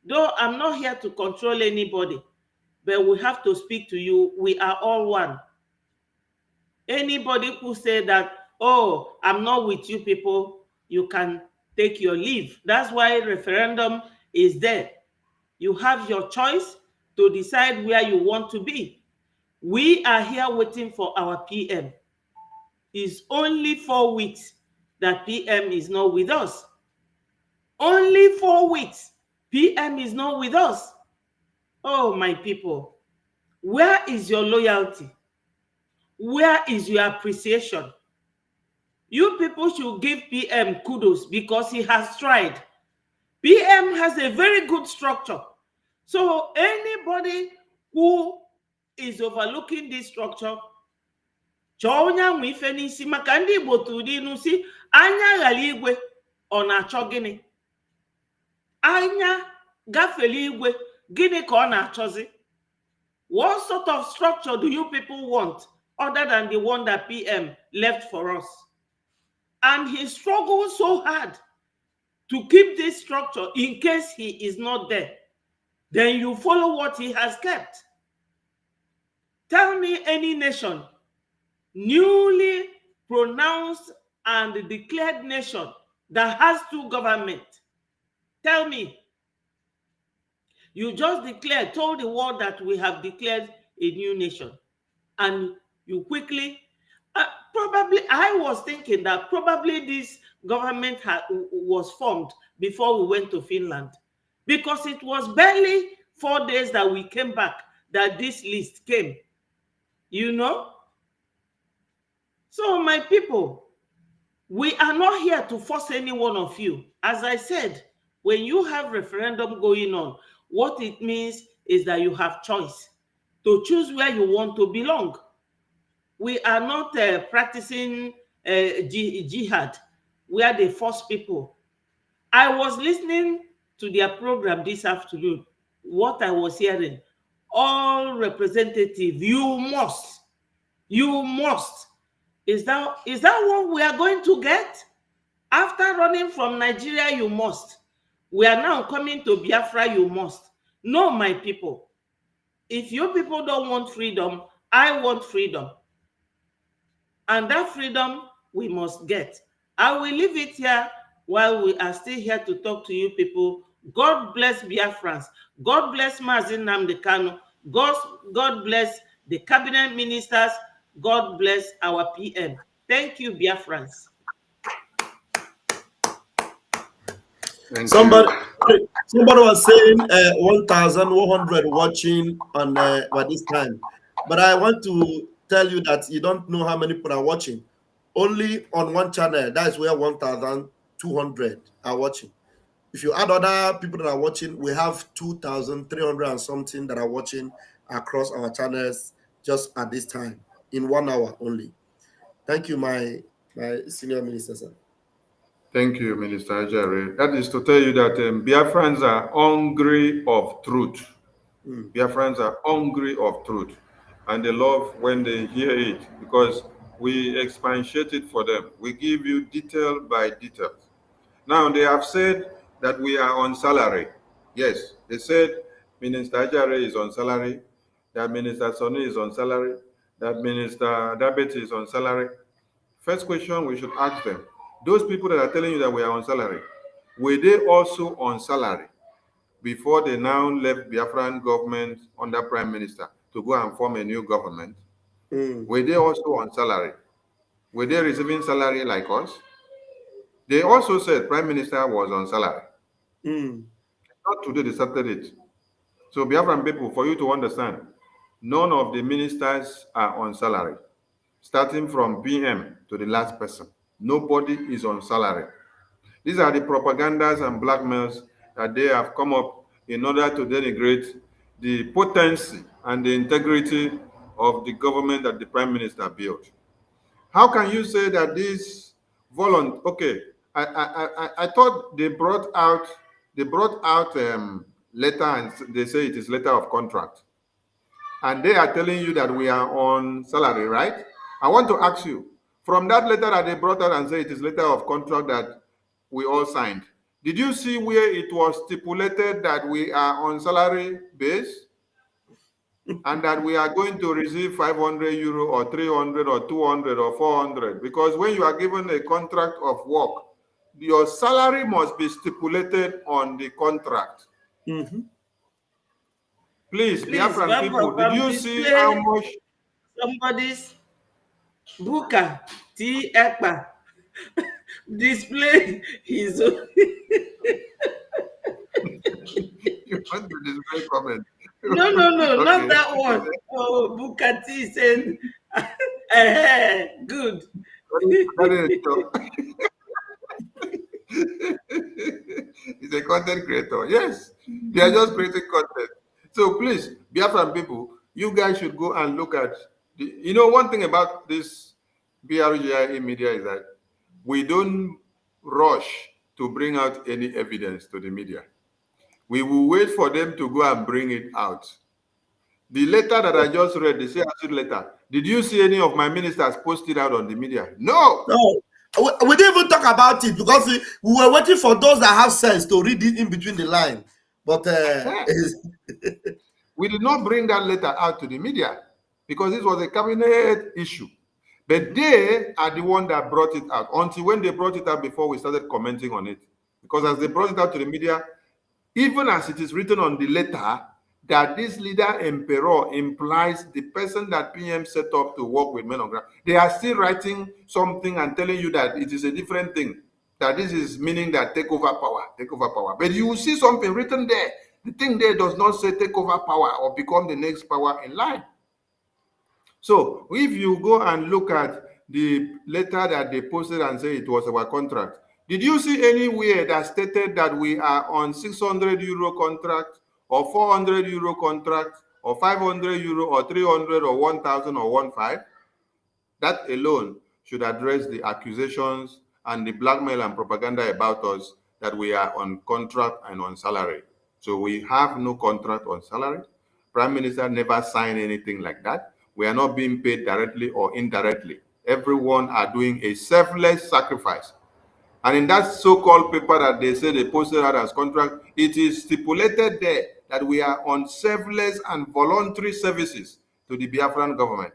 Though I'm not here to control anybody, but we have to speak to you. We are all one. Anybody who say that, oh, I'm not with you people, you can take your leave. That's why referendum is there. You have your choice to decide where you want to be. We are here waiting for our PM. It's only 4 weeks that PM is not with us. Only 4 weeks. PM is not with us. Oh, my people, where is your loyalty? Where is your appreciation? You people should give PM kudos because he has tried. PM has a very good structure. So anybody who is overlooking this structure, chonya mwife n'isi maka ndị Igbo tudi nusi anya ghara igwe ọ na-achọ gịnị? Anya gafere igwe gịnị ka ọ na-achọzi? What sort of structure do you people want other than the one that PM left for us? And he struggled so hard to keep this structure in case he is not there. Then you follow what he has kept. Tell me any nation, newly pronounced and declared nation, that has two governments. Tell me. You just declared, told the world that we have declared a new nation. And you quickly, probably, I was thinking that probably this government was formed before we went to Finland. Because it was barely 4 days that we came back that this list came. You know? So, my people, we are not here to force any one of you. As I said, when you have referendum going on, what it means is that you have choice to choose where you want to belong. We are not practicing jihad, where they force people. I was listening to their program this afternoon. What I was hearing, all representative, you must. Is that what we are going to get? After running from Nigeria, you must. We are now coming to Biafra, you must. No, my people. If you people don't want freedom, I want freedom. And that freedom we must get. I will leave it here while we are still here to talk to you people. God bless Biafrans. God bless Mazi Nnamdi Kanu. God bless the cabinet ministers. God bless our PM. Thank you, Biafrans. Somebody was saying 1,100 watching on by this time, but I want to tell you that you don't know how many people are watching. Only on one channel, that is where 1,200 are watching. If you add other people that are watching, we have 2,300 and something that are watching across our channels just at this time in 1 hour only. Thank you, my senior minister, sir. Thank you, Minister Ajare. That is to tell you that Biafrans are hungry of truth. Biafrans are hungry of truth. And they love when they hear it because we expatiate it for them. We give you detail by detail. Now, they have said that we are on salary. Yes, they said Minister Ajare is on salary, that Minister Soni is on salary, that Minister Dabet is on salary. First question we should ask them, those people that are telling you that we are on salary, were they also on salary before they now left Biafran government under Prime Minister to go and form a new government? Were they also on salary? Were they receiving salary like us? They also said Prime Minister was on salary. Not today they started it. So Biafran people, for you to understand, none of the ministers are on salary. Starting from PM to the last person. Nobody is on salary. These are the propagandas and blackmails that they have come up in order to denigrate the potency and the integrity of the government that the Prime Minister built. How can you say that this okay, I thought they brought out letter and they say it is letter of contract. And they are telling you that we are on salary, right? I want to ask you, from that letter that they brought out and say it is letter of contract that we all signed, did you see where it was stipulated that we are on salary base and that we are going to receive 500 euro or 300 or 200 or 400? Because when you are given a contract of work, your salary must be stipulated on the contract. Please, Biafran people, did you see how much somebody's Buka T. Ekpa display his own? You want to display comment? No, okay. Not that one. Oh, Buka T said, good. He's a content creator. Yes, they are just creating content. So please, Biafran people, you guys should go and look at one thing about this BRGIA media is that we don't rush to bring out any evidence to the media. We will wait for them to go and bring it out. The letter that I just read, the CRC letter, did you see any of my ministers post it out on the media? No. We didn't even talk about it because we were waiting for those that have sense to read it in between the line. But we did not bring that letter out to the media because this was a cabinet issue. But they are the one that brought it out until when they brought it out before we started commenting on it. Because as they brought it out to the media, even as it is written on the letter, that this leader emperor implies the person that PM set up to work with men on ground. They are still writing something and telling you that it is a different thing, that this is meaning that take over power. But you will see something written there. The thing there does not say take over power or become the next power in line. So if you go and look at the letter that they posted and say it was our contract, did you see anywhere that stated that we are on 600 euro contract or 400 euro contract or 500 euro or 300 or 1,000 or 1,500? That alone should address the accusations and the blackmail and propaganda about us that we are on contract and on salary. So we have no contract on salary. Prime Minister never signed anything like that. We are not being paid directly or indirectly. Everyone are doing a selfless sacrifice. And in that so-called paper that they say they posted out as contract, it is stipulated there that we are on selfless and voluntary services to the Biafran government.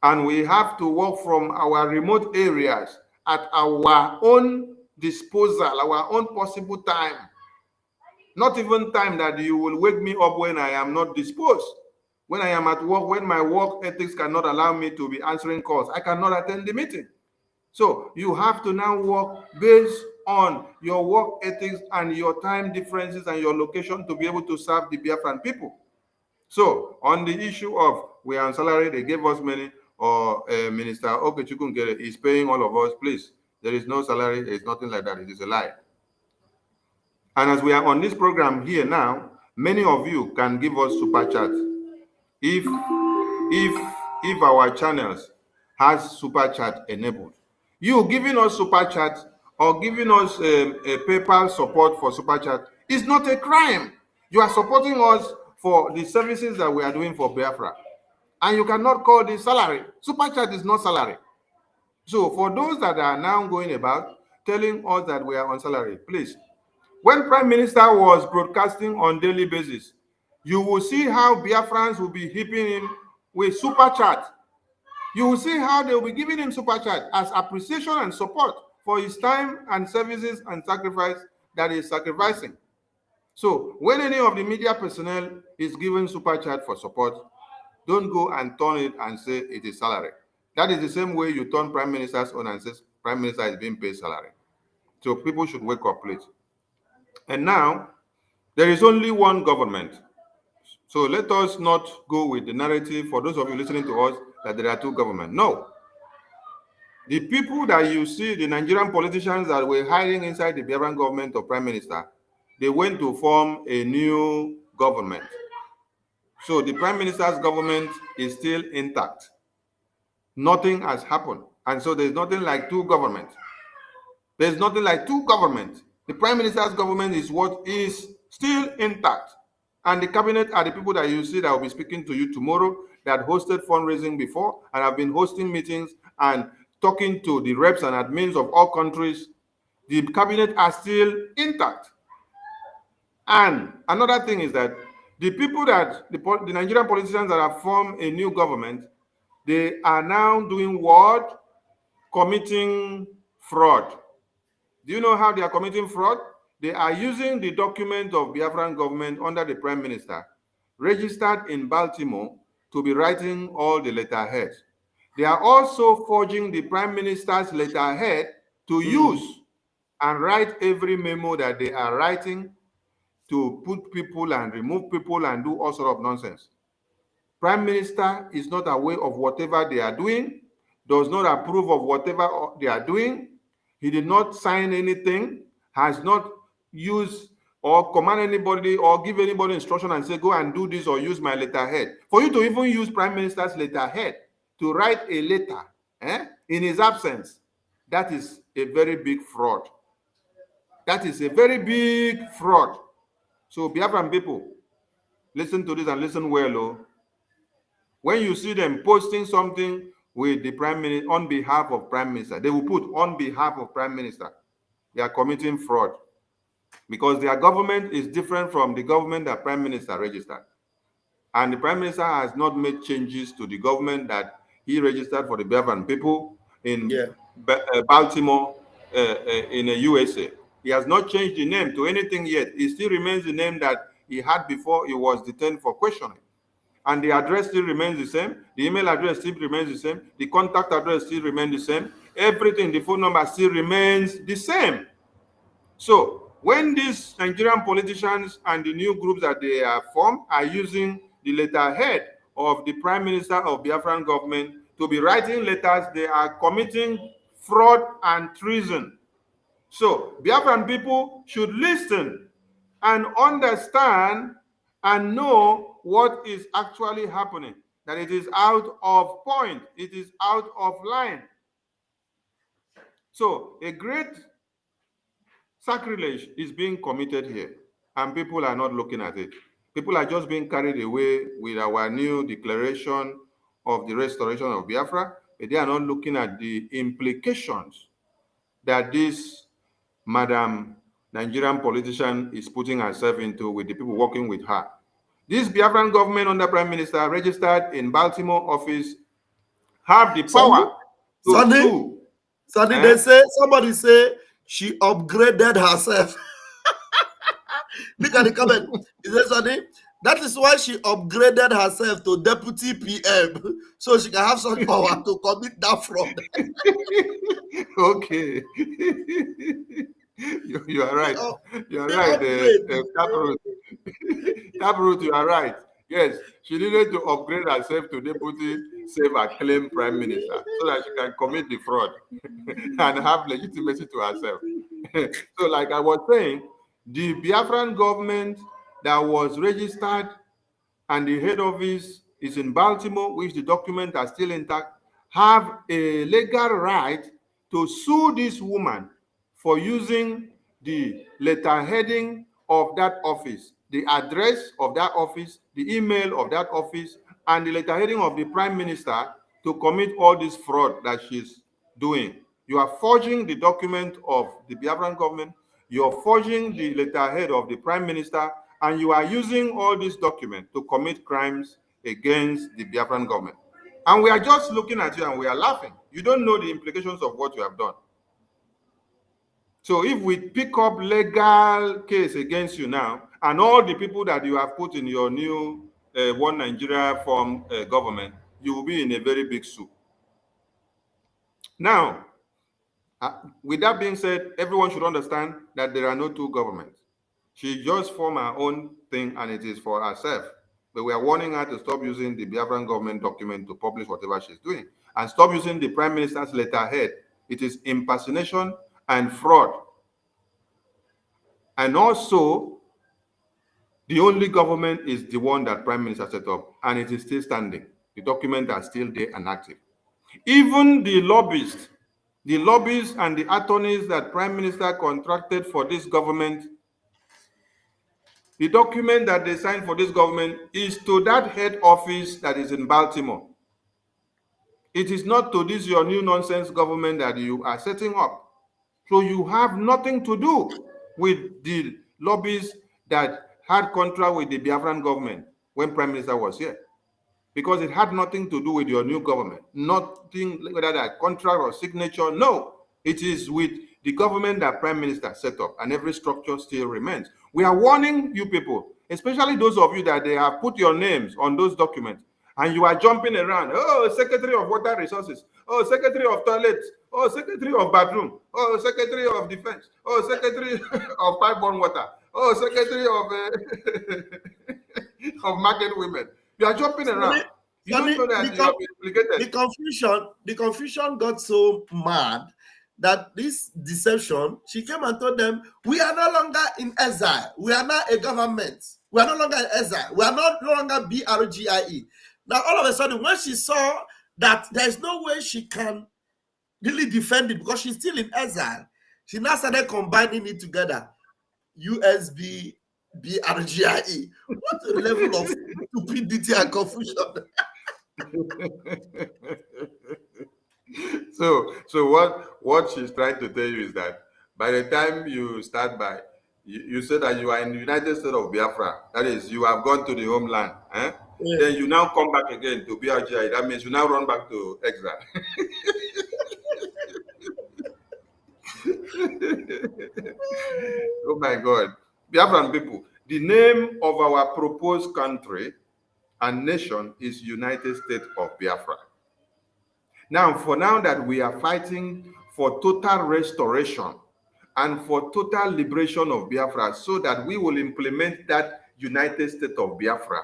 And we have to work from our remote areas at our own disposal, our own possible time. Not even time that you will wake me up when I am not disposed. When I am at work, when my work ethics cannot allow me to be answering calls, I cannot attend the meeting. So you have to now work based on your work ethics and your time differences and your location to be able to serve the Biafran people. So on the issue of we are on salary, they gave us money, or Minister Okechukwu is paying all of us, please. There is no salary, there is nothing like that. It is a lie. And as we are on this program here now, many of you can give us super chat. If our channels has super chat enabled, you giving us super chat or giving us a PayPal support for super chat is not a crime. You are supporting us for the services that we are doing for Biafra, and you cannot call this salary. Super chat is not salary. So for those that are now going about telling us that we are on salary, please, when Prime Minister was broadcasting on daily basis, you will see how Biafrans will be heaping him with super chat. You will see how they will be giving him super chat as appreciation and support for his time and services and sacrifice that he is sacrificing. So when any of the media personnel is given super chat for support, don't go and turn it and say it is salary. That is the same way you turn Prime Minister's on and say Prime Minister is being paid salary. So people should wake up, please. And now, there is only one government. So let us not go with the narrative, for those of you listening to us, that there are two governments. No. The people that you see, the Nigerian politicians that were hiding inside the Biafran government or Prime Minister, they went to form a new government. So the Prime Minister's government is still intact. Nothing has happened. And so there's nothing like two governments. There's nothing like two governments. The Prime Minister's government is what is still intact. And the cabinet are the people that you see that will be speaking to you tomorrow, that hosted fundraising before and have been hosting meetings and talking to the reps and admins of all countries. The cabinet are still intact. And another thing is that the people that, the Nigerian politicians that have formed a new government, they are now doing what? Committing fraud. Do you know how they are committing fraud? They are using the document of Biafran government under the Prime Minister, registered in Baltimore, to be writing all the letterheads. They are also forging the Prime Minister's letterhead to use and write every memo that they are writing to put people and remove people and do all sort of nonsense. Prime Minister is not aware of whatever they are doing, does not approve of whatever they are doing. He did not sign anything, has not used or command anybody or give anybody instruction and say, go and do this or use my letterhead. For you to even use Prime Minister's letterhead to write a letter in his absence, that is a very big fraud. That is a very big fraud. So Biafran people, listen to this and listen well. When you see them posting something with the Prime Minister on behalf of Prime Minister. They will put on behalf of Prime Minister. They are committing fraud because their government is different from the government that Prime Minister registered. And the Prime Minister has not made changes to the government that he registered for the Biafran people in Baltimore, in the USA. He has not changed the name to anything yet. It still remains the name that he had before he was detained for questioning. And the address still remains the same. The email address still remains the same. The contact address still remains the same. Everything, the phone number still remains the same. So when these Nigerian politicians and the new groups that they have formed are using the letterhead of the Prime Minister of Biafran government to be writing letters, they are committing fraud and treason. So Biafran people should listen and understand and know what is actually happening, that it is out of point, it is out of line. So a great sacrilege is being committed here, and people are not looking at it. People are just being carried away with our new declaration of the restoration of Biafra, but they are not looking at the implications that this Madam Nigerian politician is putting herself into with the people working with her. This Biafran government under Prime Minister registered in Baltimore office have the power to sue. They say, somebody say she upgraded herself. Look at the comment. He says, Sonny, that is why she upgraded herself to deputy PM, so she can have such power to commit that fraud. Okay. You are right. You are right. Taproot, you are right. Yes, she needed to upgrade herself to deputy save and claim prime minister so that she can commit the fraud and have legitimacy to herself. So like I was saying, the Biafran government that was registered and the head office is in Baltimore, which the documents are still intact, have a legal right to sue this woman for using the letterheading of that office, the address of that office, the email of that office, and the letterheading of the prime minister to commit all this fraud that she's doing. You are forging the document of the Biafran government, you're forging the letterhead of the prime minister, and you are using all these documents to commit crimes against the Biafran government. And we are just looking at you and we are laughing. You don't know the implications of what you have done. So if we pick up legal case against you now, and all the people that you have put in your new One Nigeria form government, you will be in a very big soup. Now, with that being said, everyone should understand that there are no two governments. She just formed her own thing and it is for herself. But we are warning her to stop using the Biafran government document to publish whatever she's doing. And stop using the Prime Minister's letterhead. It is impersonation and fraud. And also, the only government is the one that Prime Minister set up, and it is still standing. The documents are still there and active. Even the lobbyists and the attorneys that Prime Minister contracted for this government, the document that they signed for this government is to that head office that is in Baltimore. It is not to this your new nonsense government that you are setting up. So you have nothing to do with the lobbies that had contract with the Biafran government when Prime Minister was here. Because it had nothing to do with your new government. Nothing whether that contract or signature. No, it is with the government that Prime Minister set up, and every structure still remains. We are warning you people, especially those of you that they have put your names on those documents, and you are jumping around. Oh, Secretary of Water Resources. Oh, Secretary of Toilets. Oh, Secretary of Bathroom. Oh, Secretary of Defense. Oh, Secretary of Pipeline Water. Oh, Secretary of of Market Women. You are jumping around. You don't know that you have been implicated. The confusion got so mad that this deception, she came and told them, we are no longer in exile. We are not a government. We are no longer in exile. We are no longer Brgie. Now, all of a sudden, when she saw that there is no way she can really defend it because she's still in exile, she now started combining it together. USB, Brgie. What a level of stupidity and confusion. So what she's trying to tell you is that by the time you start by, you say that you are in the United States of Biafra. That is, you have gone to the homeland. Eh? Yeah. Then you now come back again to BRGI. That means you now run back to exile. Oh my God. Biafran people, the name of our proposed country and nation is United States of Biafra. Now, for now that we are fighting for total restoration and for total liberation of Biafra so that we will implement that United States of Biafra,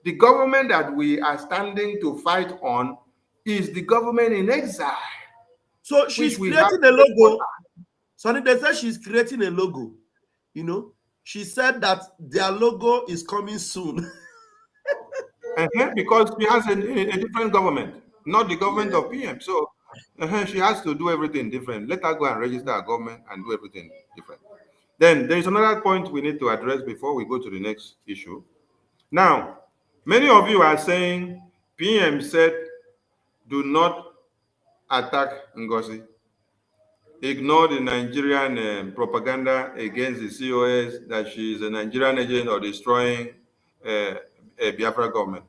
the government that we are standing to fight on is the government in exile. So she's we have creating a logo. Sonny, they said she's creating a logo. You know, she said that their logo is coming soon. Because she has a different government, not the government of PM. So she has to do everything different. Let her go and register her government and do everything different. Then there is another point we need to address before we go to the next issue. Now, many of you are saying PM said, do not attack Ngozi. Ignore the Nigerian propaganda against the COS that she is a Nigerian agent or destroying a Biafra government.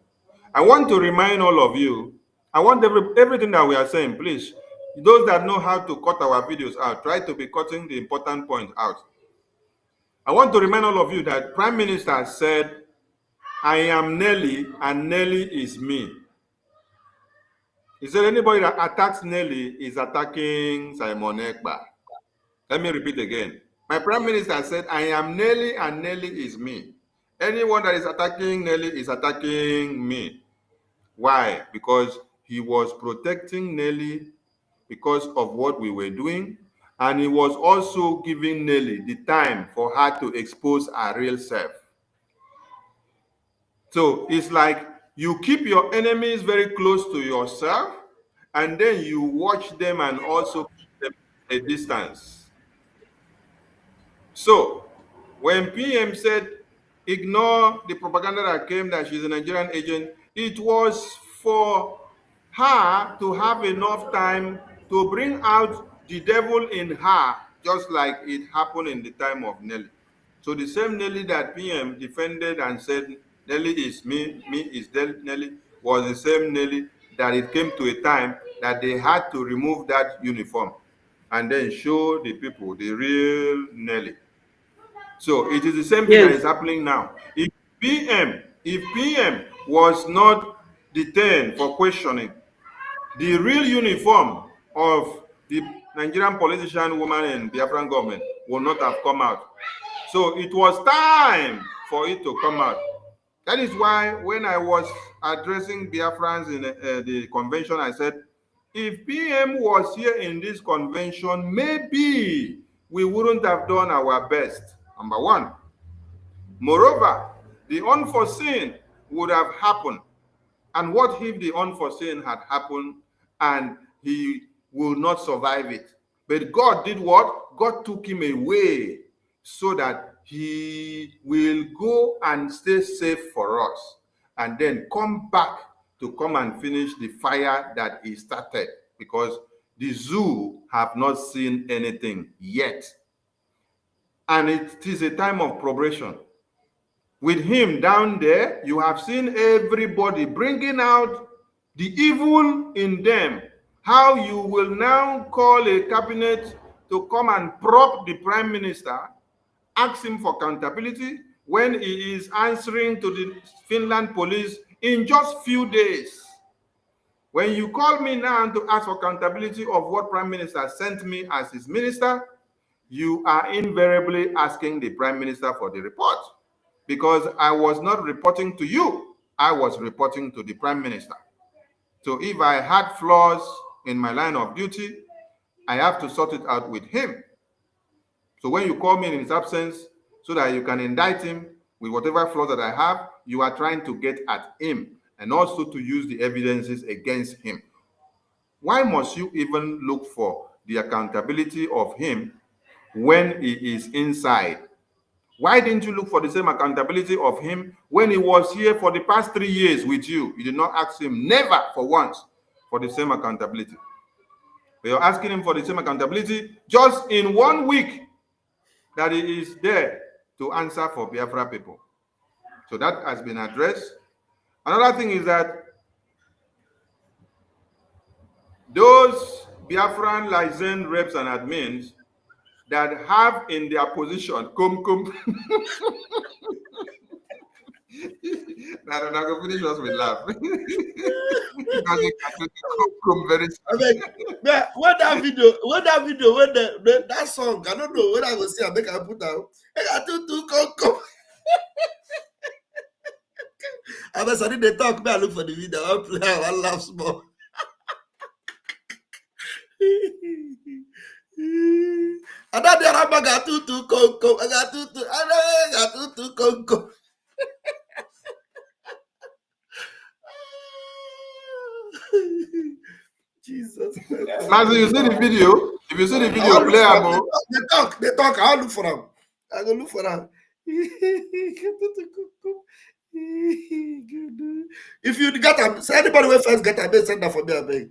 I want to remind all of you, I want everything that we are saying, please, those that know how to cut our videos out, try to be cutting the important points out. I want to remind all of you that Prime Minister said, I am Nelly and Nelly is me. He said anybody that attacks Nelly is attacking Simon Ekpa. Let me repeat again. My Prime Minister said, I am Nelly and Nelly is me. Anyone that is attacking Nelly is attacking me. Why? Because he was protecting Nelly because of what we were doing, and he was also giving Nelly the time for her to expose her real self. So it's like you keep your enemies very close to yourself, and then you watch them and also keep them a distance. So when PM said, ignore the propaganda that came that she's a Nigerian agent, it was for her to have enough time to bring out the devil in her, just like it happened in the time of Nelly. So the same Nelly that PM defended and said, Nelly is me, me is Nelly, was the same Nelly that it came to a time that they had to remove that uniform and then show the people the real Nelly. So it is the same thing that is happening now. If PM was not detained for questioning, the real uniform of the Nigerian politician woman in Biafran government will not have come out. So it was time for it to come out. That is why when I was addressing Biafrans in the convention, I said, if PM was here in this convention, maybe we wouldn't have done our best. Number one. Moreover, the unforeseen would have happened. And what if the unforeseen had happened and he will not survive it? But God did what? God took him away so that he will go and stay safe for us and then come back to come and finish the fire that he started, because the zoo have not seen anything yet. And it is a time of probation. With him down there, you have seen everybody bringing out the evil in them. How you will now call a cabinet to come and prop the prime minister, ask him for accountability when he is answering to the Finland police in just few days. When you call me now to ask for accountability of what prime minister sent me as his minister, you are invariably asking the prime minister for the report. Because I was not reporting to you, I was reporting to the prime minister. So if I had flaws in my line of duty, I have to sort it out with him. So when you call me in his absence so that you can indict him with whatever flaws that I have, you are trying to get at him and also to use the evidences against him. Why must you even look for the accountability of him when he is inside? Why didn't you look for the same accountability of him when he was here for the past 3 years with you? You did not ask him, never for once, for the same accountability. We are asking him for the same accountability just in 1 week that he is there to answer for Biafra people. So that has been addressed. Another thing is that those Biafran licensed reps and admins that have in their position come. I don't know, finish us with laugh. Because they can come very soon. I mean, when that video, when that song, I don't know when I will see, I make I put out. I got to come. I was suddenly they talk, me I look for the video, I'll play, I'll laugh small. And then the Arab got to come, I got to come. Jesus. Master, you see the video? If you see the video, playable. They talk, I'll look for them. I go look for them. If you get them, say anybody will first get them, send that for me, I beg.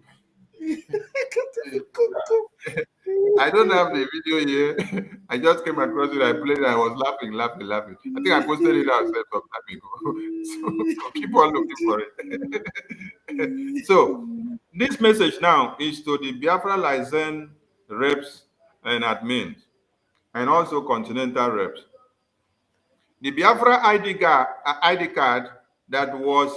I don't have the video here. I just came across it. I played it. I was laughing. I think I posted it ourselves some time ago. So keep on looking for it. So this message now is to the Biafra licensed reps and admins, and also continental reps. The Biafra ID card that was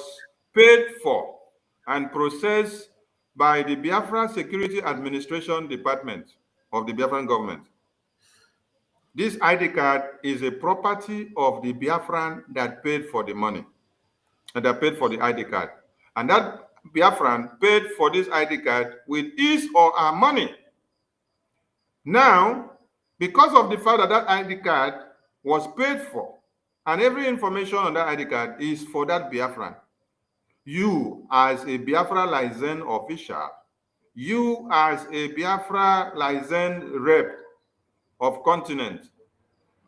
paid for and processed by the Biafra Security Administration Department of the Biafran government. This ID card is a property of the Biafran that paid for the money, and that paid for the ID card. And that Biafran paid for this ID card with his or her money. Now, because of the fact that that ID card was paid for, and every information on that ID card is for that Biafran, you as a Biafra licensed official, you as a Biafra licensed rep of continent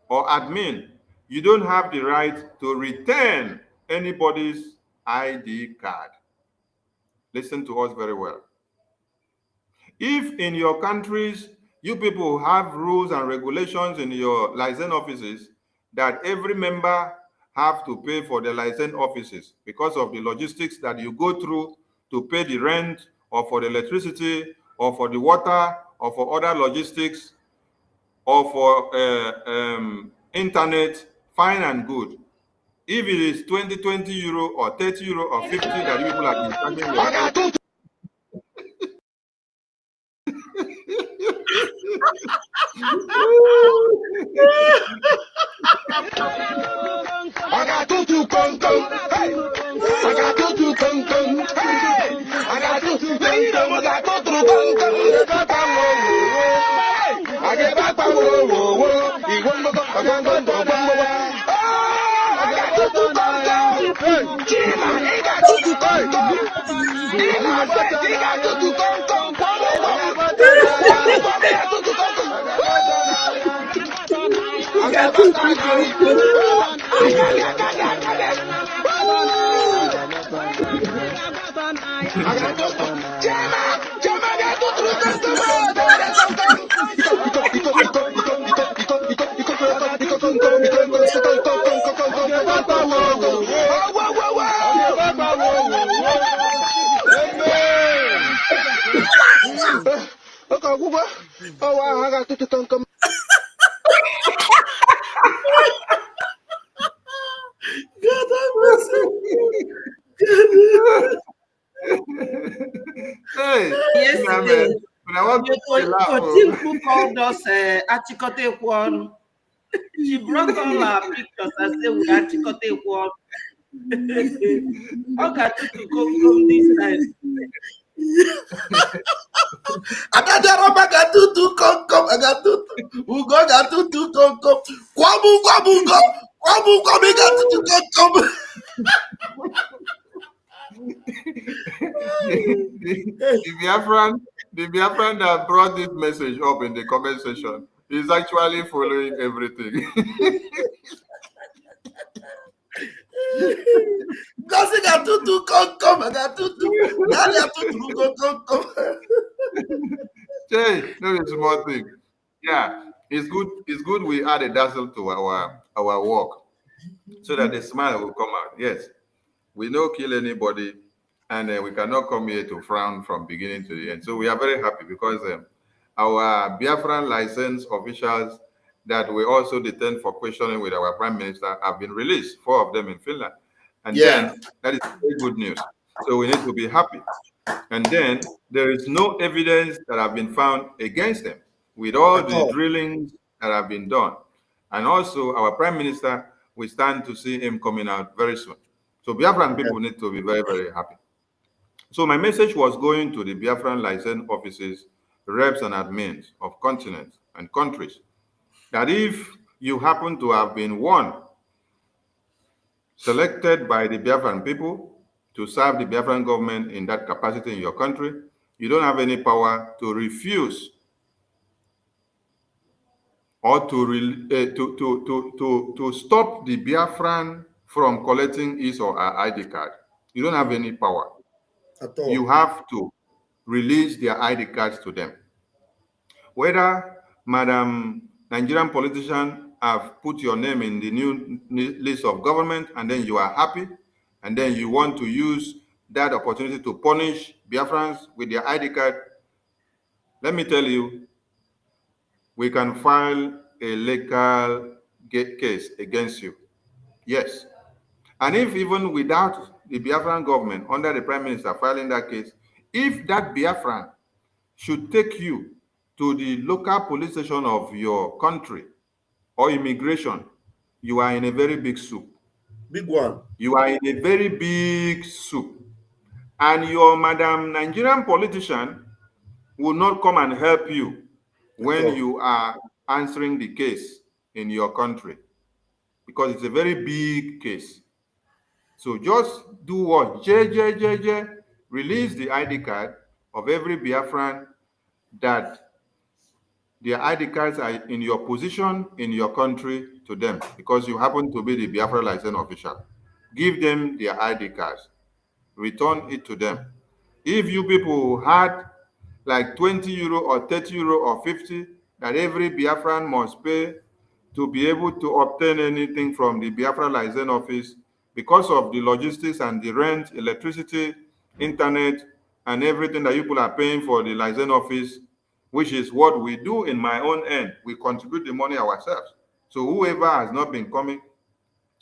or admin, you don't have the right to return anybody's ID card. Listen to us very well. If in your countries, you people have rules and regulations in your license offices that every member have to pay for the license offices because of the logistics that you go through to pay the rent or for the electricity or for the water or for other logistics or for internet, fine and good. If it is 20 euro or 30 euro or 50 that you people are charging yourself, I got to come. Hey, I got to come. Hey, I got to come. I get back. You want to go? I got to come. Oh, I got to come. hey, Yesterday, but I want to laugh. Kotimpu called us Achikote Kwon. She brought all our pictures and said we are Achikote Kwon. I got to come this time. I got to come. I got to who go got to come. Kwabu, got to come. The Biafran that brought this message up in the comment section is actually following everything. Because I got to come. I got to come. Hey, no is small thing. Yeah, it's good. It's good we add a dazzle to our work so that the smile will come out. Yes, we no kill anybody, and we cannot come here to frown from beginning to the end. So we are very happy because our Biafran license officials that we also detained for questioning with our prime minister have been released. 4 of them in Finland, and Yeah, then that is very good news. So we need to be happy. And then there is no evidence that have been found against them with all at the all. drillings that have been done. And also our prime minister, we stand to see him coming out very soon. So Biafran Yeah. people need to be very, very happy. So my message was going to the Biafran license offices, reps and admins of continents and countries that if you happen to have been one selected by the Biafran people to serve the Biafran government in that capacity in your country, you don't have any power to refuse or to stop the Biafran from collecting his or her ID card. You don't have any power. At You all. have to release their ID cards to them. Whether Madam Nigerian politician have put your name in the new list of government and then you are happy and then you want to use that opportunity to punish Biafrans with their ID card, let me tell you, we can file a legal case against you. Yes. And if even without the Biafran government, under the prime minister filing that case, if that Biafran should take you to the local police station of your country or immigration, you are in a very big soup. Big one. You are in a very big soup. And your Madam Nigerian politician will not come and help you At when all. you are answering the case in your country because it's a very big case. So just do what? Release the ID card of every Biafran that their ID cards are in your position in your country to them because you happen to be the Biafra license official. Give them their ID cards. Return it to them. If you people had like 20 euro or 30 euro or 50 that every Biafran must pay to be able to obtain anything from the Biafra license office because of the logistics and the rent, electricity, internet, and everything that you people are paying for the license office, which is what we do in my own end. We contribute the money ourselves. So whoever has not been coming,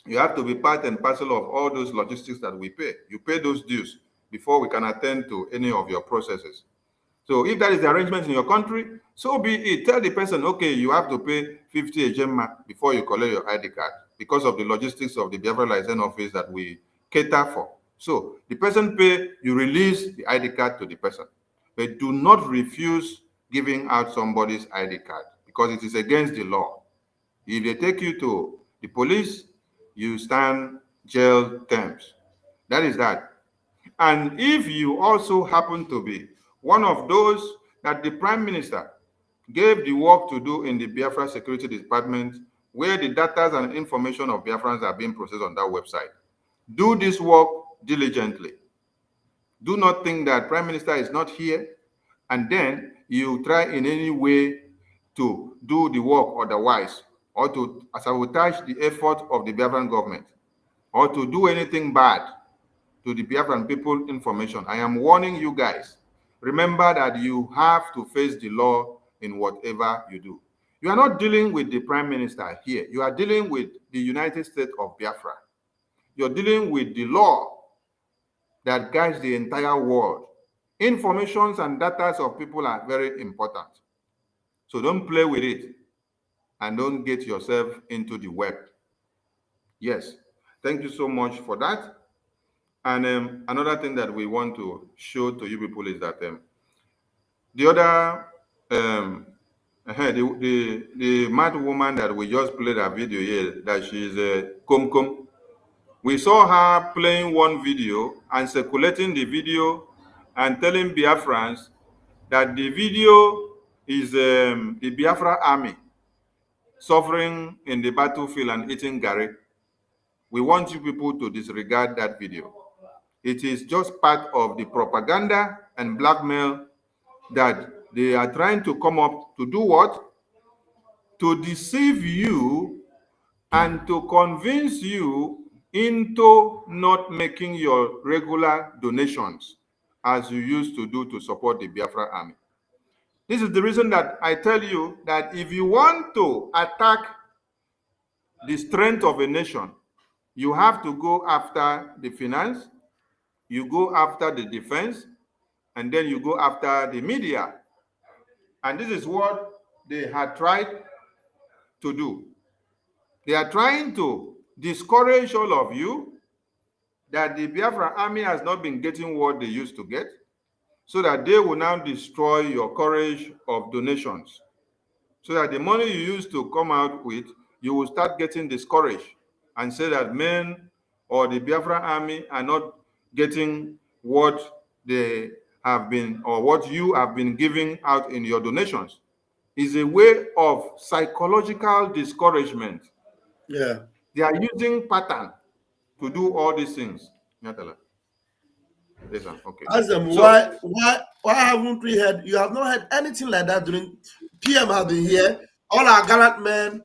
you have to be part and parcel of all those logistics that we pay. You pay those dues before we can attend to any of your processes. So if that is the arrangement in your country, so be it. Tell the person, okay, you have to pay 50 ejemma before you collect your ID card because of the logistics of the Biafra license office that we cater for. So the person pay, you release the ID card to the person. But do not refuse giving out somebody's ID card because it is against the law. If they take you to the police, you stand jail terms. That is that. And if you also happen to be one of those that the prime minister gave the work to do in the Biafra Security Department, where the data and information of Biafrans are being processed on that website, do this work diligently. Do not think that prime minister is not here, and then you try in any way to do the work otherwise, or to sabotage the effort of the Biafran government, or to do anything bad to the Biafran people information. I am warning you guys. Remember that you have to face the law in whatever you do. You are not dealing with the prime minister here. You are dealing with the United States of Biafra. You're dealing with the law that guides the entire world. Informations and data of people are very important. So don't play with it and don't get yourself into the web. Yes. Thank you so much for that. And another thing that we want to show to you people is that the other, the mad woman that we just played a video here, that she's a Komkom. We saw her playing one video and circulating the video and telling Biafrans that the video is the Biafra army suffering in the battlefield and eating gari. We want you people to disregard that video. It is just part of the propaganda and blackmail that They are trying to come up to do what? To deceive you and to convince you into not making your regular donations as you used to do to support the Biafra army. This is the reason that I tell you that if you want to attack the strength of a nation, you have to go after the finance, you go after the defense, and then you go after the media. And this is what they had tried to do. They are trying to discourage all of you that the Biafra army has not been getting what they used to get, so that they will now destroy your courage of donations. So that the money you used to come out with, you will start getting discouraged and say that men or the Biafra army are not getting what they have been or what you have been giving out in your donations. Is a way of psychological discouragement. Yeah. They are using pattern to do all these things. Okay. Ask them So, why haven't we heard? You have not heard anything like that during PM have been here. All our gallant men,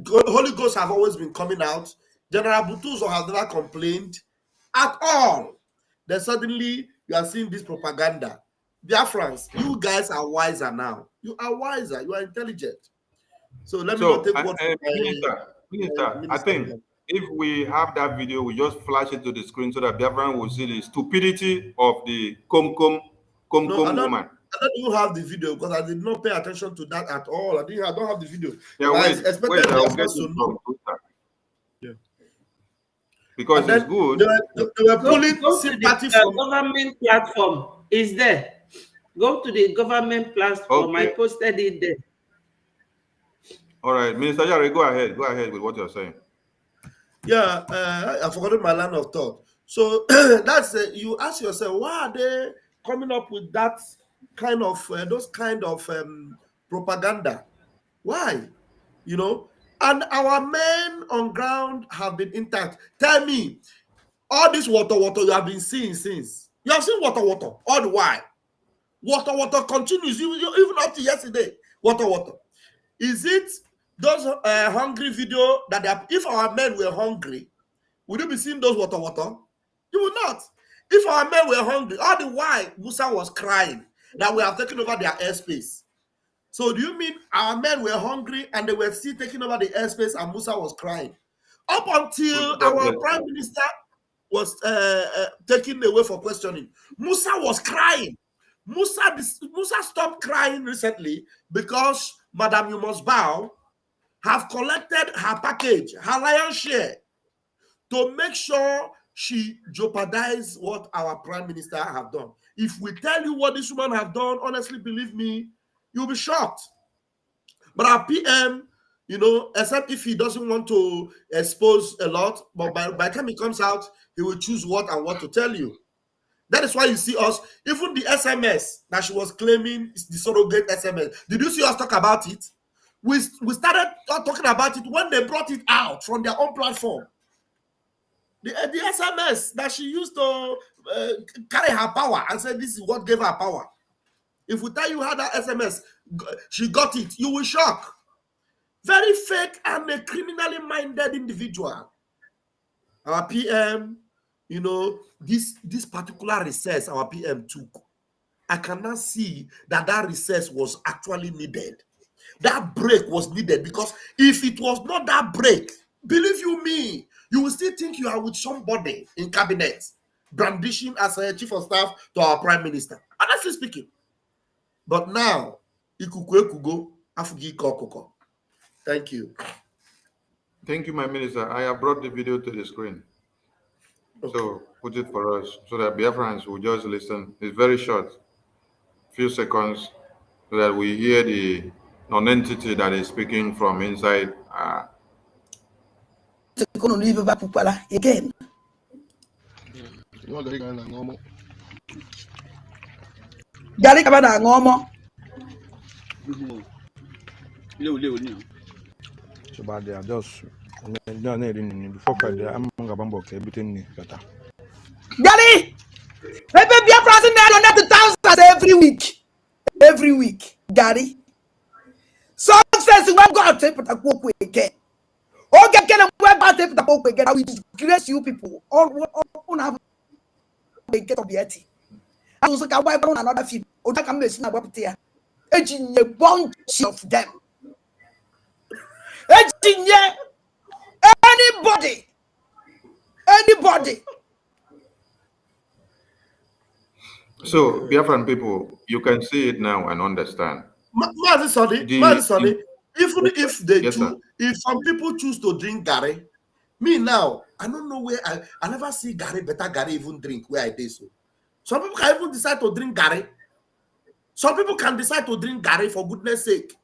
Holy Ghost have always been coming out. General Butuzo has never complained at all. Then suddenly you are seeing this propaganda. Biafrans, you guys are wiser now. You are wiser. You are intelligent. So let me not take what Minister, I think if we have that video, we just flash it to the screen so that everyone will see the stupidity of the no, woman. I don't even have the video because I did not pay attention to that at all. I don't have the video. Yeah, wait, I'll get it from Twitter. Yeah. Because it's good. They were pulling sympathy from government platform. Is there? Go to the government platform. Okay. I posted it there. All right, Minister Yari, go ahead. Go ahead with what you're saying. Yeah, I forgot my line of thought. So that's you ask yourself, why are they coming up with that kind of those kind of propaganda? Why? You know, and our men on ground have been intact. Tell me, all this water you have been seeing since. You have seen water all the while. Water continues even up to yesterday. Water. Is it those hungry video that they have, if our men were hungry, would you be seeing those water? You will not. If our men were hungry, all the while Musa was crying that we have taken over their airspace. So do you mean our men were hungry and they were still taking over the airspace and Musa was crying? Up until our prime minister was taken away for questioning, Musa was crying. Musa stopped crying recently because Madam You Must Bow have collected her package, her lion's share, to make sure she jeopardizes what our prime minister have done. If we tell you what this woman have done, honestly, believe me, you'll be shocked. But our PM, you know, except if he doesn't want to expose a lot, but by the time he comes out, he will choose what and what to tell you. That is why you see us, even the SMS that she was claiming is the surrogate SMS. Did you see us talk about it? We started talking about it when they brought it out from their own platform. The SMS that she used to carry her power and said this is what gave her power. If we tell you how that SMS, she got it, you will shock. Very fake and a criminally minded individual. Our PM, you know, this particular recess our PM took, I cannot see that recess was actually needed. That break was needed because if it was not that break, believe you me, you will still think you are with somebody in cabinet, brandishing as a chief of staff to our prime minister. Honestly speaking. But now, thank you. Thank you, my minister. I have brought the video to the screen. Okay. So put it for us so that Biafrans will just listen. It's very short, few seconds, so that we hear the non-entity that is speaking from inside. Again. So bad, they are just before Friday. I'm going to everything better. Daddy, maybe Biafrans in there donate thousands every week. every week. Gary. Success when God take put a cook again. Okay, can I about take the cook again? I will disgrace you people. All have a get of the etty. I was like a wipe on another film. Or that can miss my weapon here. Edging a bunch of them. Edging anybody. So, Biafran people, you can see it now and understand. Sorry. Even if they yes, choose, if some people choose to drink Gary, me now, I don't know where I never see Gary, better Gary even drink where I did so. Some people can even decide to drink Gary. Some people can decide to drink Gary for goodness sake.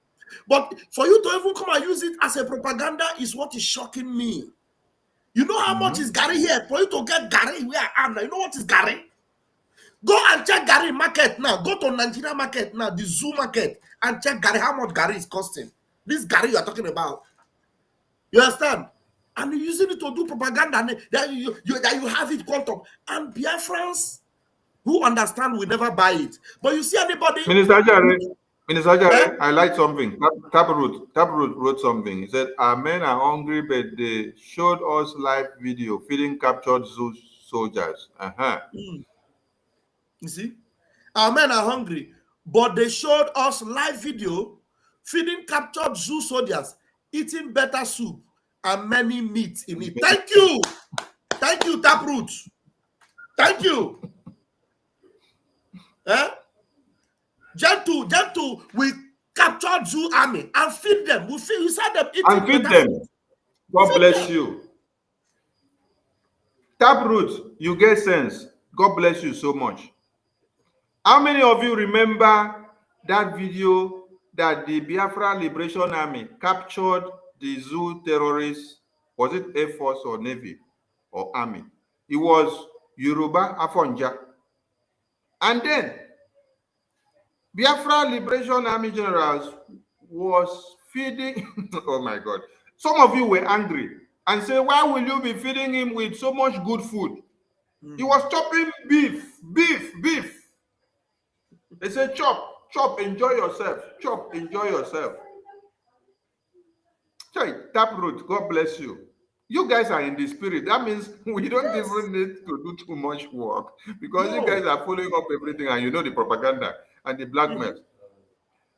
But for you to even come and use it as a propaganda is what is shocking me. You know how much is Gary here? For you to get Gary where I am now, you know what is Gary? Go and check Gary market now. Go to Nigeria market now, the zoo market, and check Gary, how much Gary is costing. This Gary you are talking about. You understand? And you're using it to do propaganda that you have it quantum. And Biafrans who understand will never buy it. But you see anybody... Minister Jare, I like something. Taproot wrote something. He said, our men are hungry, but they showed us live video feeding captured zoo soldiers. You see? Our men are hungry, but they showed us live video feeding captured zoo soldiers, eating better soup and many meat in it. Thank you. Thank you, Taproot. Thank you. Gentle, we captured zoo army and feed them. We saw them eating and feed them. Food. God bless you. Taproot, you get sense. God bless you so much. How many of you remember that video that the Biafra Liberation Army captured the zoo terrorists? Was it Air Force or Navy or Army? It was Yoruba Afonja. And then Biafra Liberation Army generals was feeding, oh my God. Some of you were angry and say, why will you be feeding him with so much good food? He was chopping beef. They say, chop, enjoy yourself. Chop, enjoy yourself. Taproot, God bless you. You guys are in the spirit. That means we don't even need to do too much work because you guys are following up everything and you know the propaganda and the blackmail.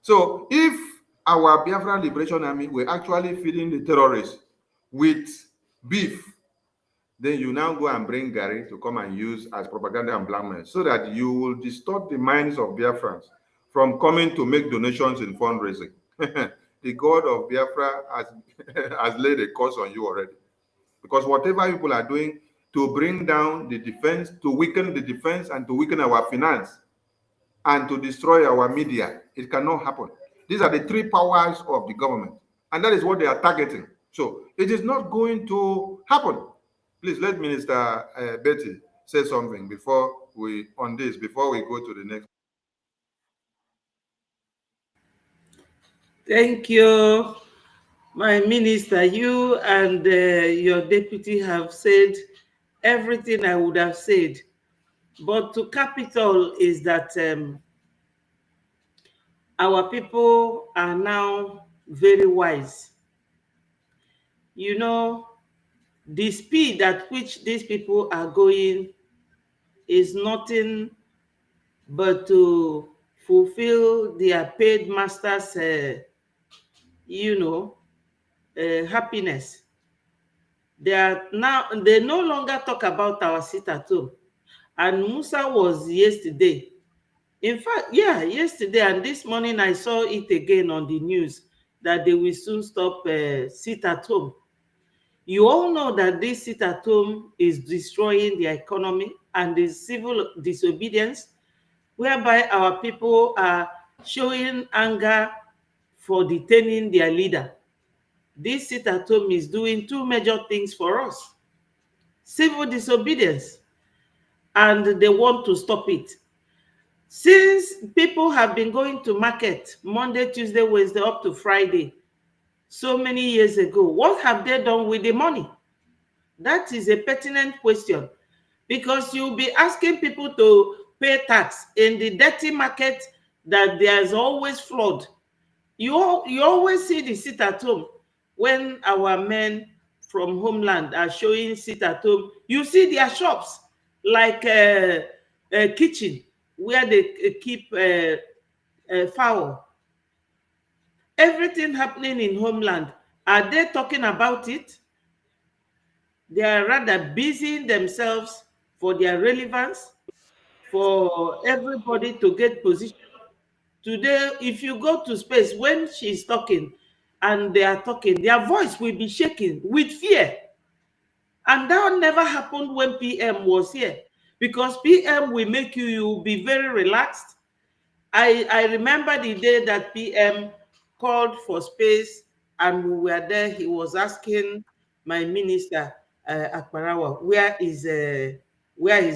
So if our Biafra Liberation Army were actually feeding the terrorists with beef, then you now go and bring Gary to come and use as propaganda and blackmail so that you will distort the minds of Biafrans from coming to make donations in fundraising. The God of Biafra has laid a curse on you already. Because whatever people are doing to bring down the defense, to weaken the defense and to weaken our finance and to destroy our media, it cannot happen. These are the three powers of the government. And that is what they are targeting. So it is not going to happen. Please let Minister Betty say something before we go to the next. Thank you, my minister. You and your deputy have said everything I would have said. But to cap it all is that our people are now very wise. You know, the speed at which these people are going is nothing but to fulfill their paid masters' happiness. They no longer talk about our sit at home. And Musa was yesterday. In fact, yesterday and this morning I saw it again on the news that they will soon stop sit at home. You all know that this sit at home is destroying the economy and the civil disobedience, whereby our people are showing anger for detaining their leader. This sit at home is doing two major things for us: civil disobedience, and they want to stop it. Since people have been going to market Monday, Tuesday, Wednesday, up to Friday, so many years ago, what have they done with the money? That is a pertinent question, because you'll be asking people to pay tax in the dirty market that there's always flood. You always see the sit at home when our men from homeland are showing sit at home. You see their shops like a kitchen where they keep fowl. Everything happening in homeland, are they talking about it? They are rather busying themselves for their relevance, for everybody to get position. Today, if you go to space, when she's talking and they are talking, their voice will be shaking with fear. And that never happened when PM was here, because PM will make you be very relaxed. I remember the day that PM called for space and we were there. He was asking my minister, Akbarawa, where is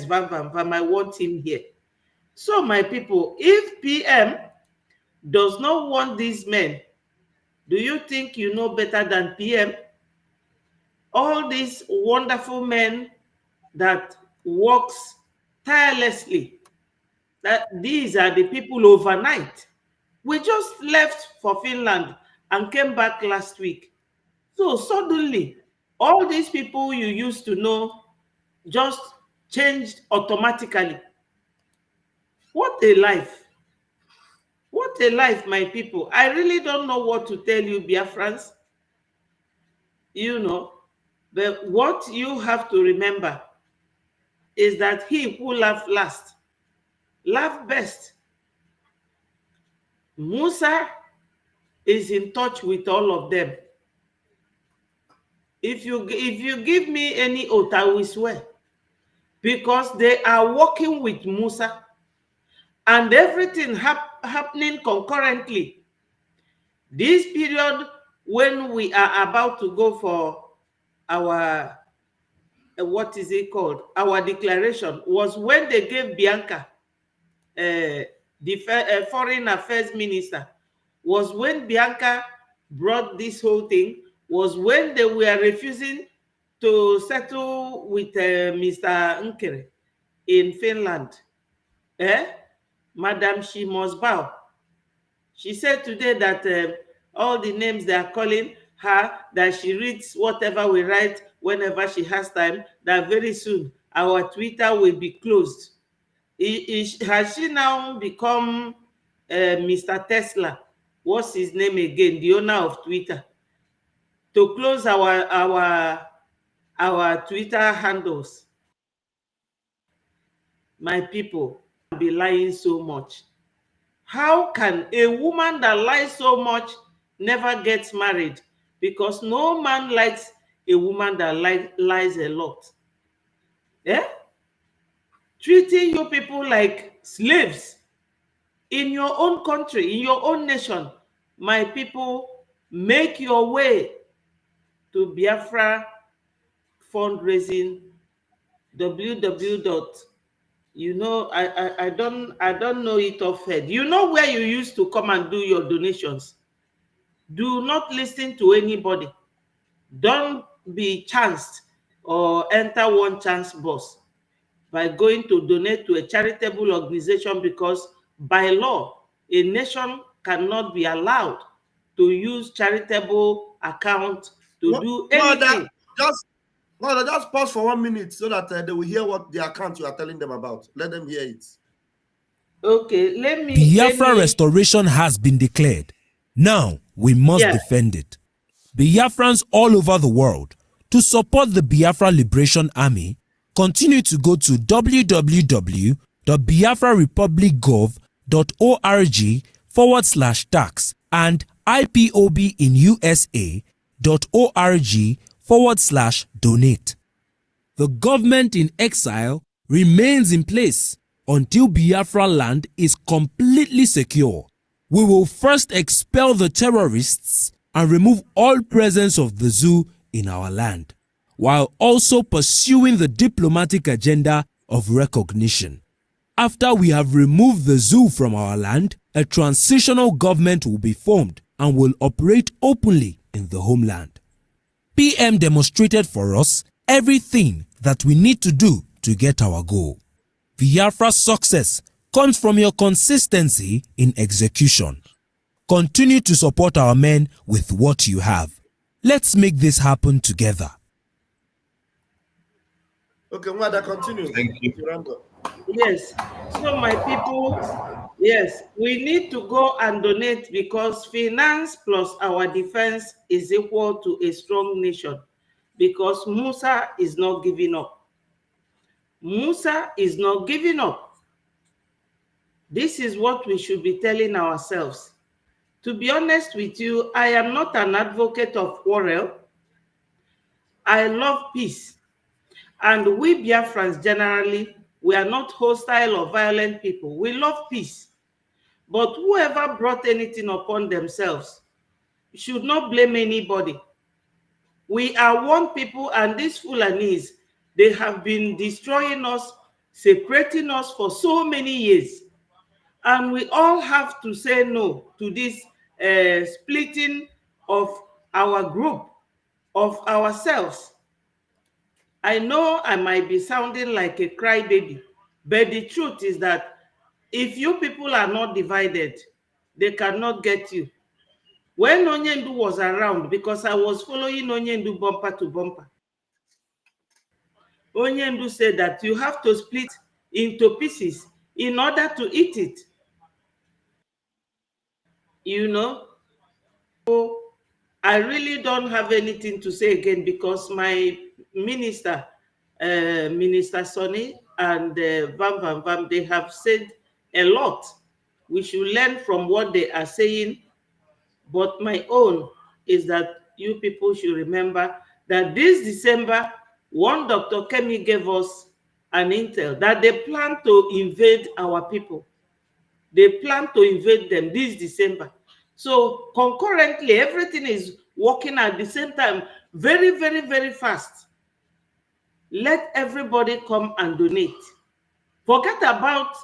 Van Van Van? I want him here. So my people, if PM does not want these men, do you think you know better than PM? All these wonderful men that works tirelessly, that these are the people overnight. We just left for Finland and came back last week. So suddenly, all these people you used to know just changed automatically. What a life. What a life, my people. I really don't know what to tell you, Biafrans. You know, but what you have to remember is that he who laughed last, laughed best. Musa is in touch with all of them. If you give me any oath, I will swear, because they are working with Musa and everything happening concurrently. This period when we are about to go for our what is it called? Our declaration was when they gave Bianca, the foreign affairs minister, was when Bianca brought this whole thing, was when they were refusing to settle with Mr. Nkere in Finland. Madam, she must bow. She said today that all the names they are calling her, that she reads whatever we write whenever she has time, that very soon our Twitter will be closed. Has she now become Mr. Tesla? What's his name again? The owner of Twitter. To close our Twitter handles. My people be lying so much. How can a woman that lies so much never gets married? Because no man likes a woman that lies a lot. Treating you people like slaves in your own country, in your own nation. My people, make your way to Biafra fundraising, www. You know, I don't know it off head. You know where you used to come and do your donations. Do not listen to anybody. Don't be chanced or enter one chance bus by going to donate to a charitable organization, because by law, a nation cannot be allowed to use charitable account to do anything. Mother, just pause for 1 minute so that they will hear what the account you are telling them about. Let them hear it. Okay, let me. Biafra restoration has been declared. Now we must defend it. Biafrans all over the world, to support the Biafra Liberation Army, continue to go to www.biafrarepublicgov.org/tax and ipobinusa.org/donate. The government in exile remains in place until Biafra land is completely secure. We will first expel the terrorists and remove all presence of the zoo in our land, while also pursuing the diplomatic agenda of recognition. After we have removed the zoo from our land, a transitional government will be formed and will operate openly in the homeland. PM demonstrated for us everything that we need to do to get our goal. Biafra's success comes from your consistency in execution. Continue to support our men with what you have. Let's make this happen together. Okay, Mwada, continue. Thank you. Yes. So my people, yes, we need to go and donate because finance plus our defense is equal to a strong nation, because Musa is not giving up. Musa is not giving up. This is what we should be telling ourselves. To be honest with you, I am not an advocate of quarrel. I love peace. And we Biafrans generally, we are not hostile or violent people. We love peace. But whoever brought anything upon themselves should not blame anybody. We are one people, and these Fulanis, they have been destroying us, separating us for so many years. And we all have to say no to this splitting of our group, of ourselves. I know I might be sounding like a crybaby, but the truth is that if you people are not divided, they cannot get you. When Onyendu was around, because I was following Onyendu bumper to bumper, Onyendu said that you have to split into pieces in order to eat it. You know, so I really don't have anything to say again, because my minister, Minister Sonny and Vam Vam Vam, they have said a lot. We should learn from what they are saying. But my own is that you people should remember that this December, one Dr. Kemi gave us an intel that they plan to invade our people. They plan to invade them this December. So concurrently, everything is working at the same time, very, very, very fast. Let everybody come and donate. Forget about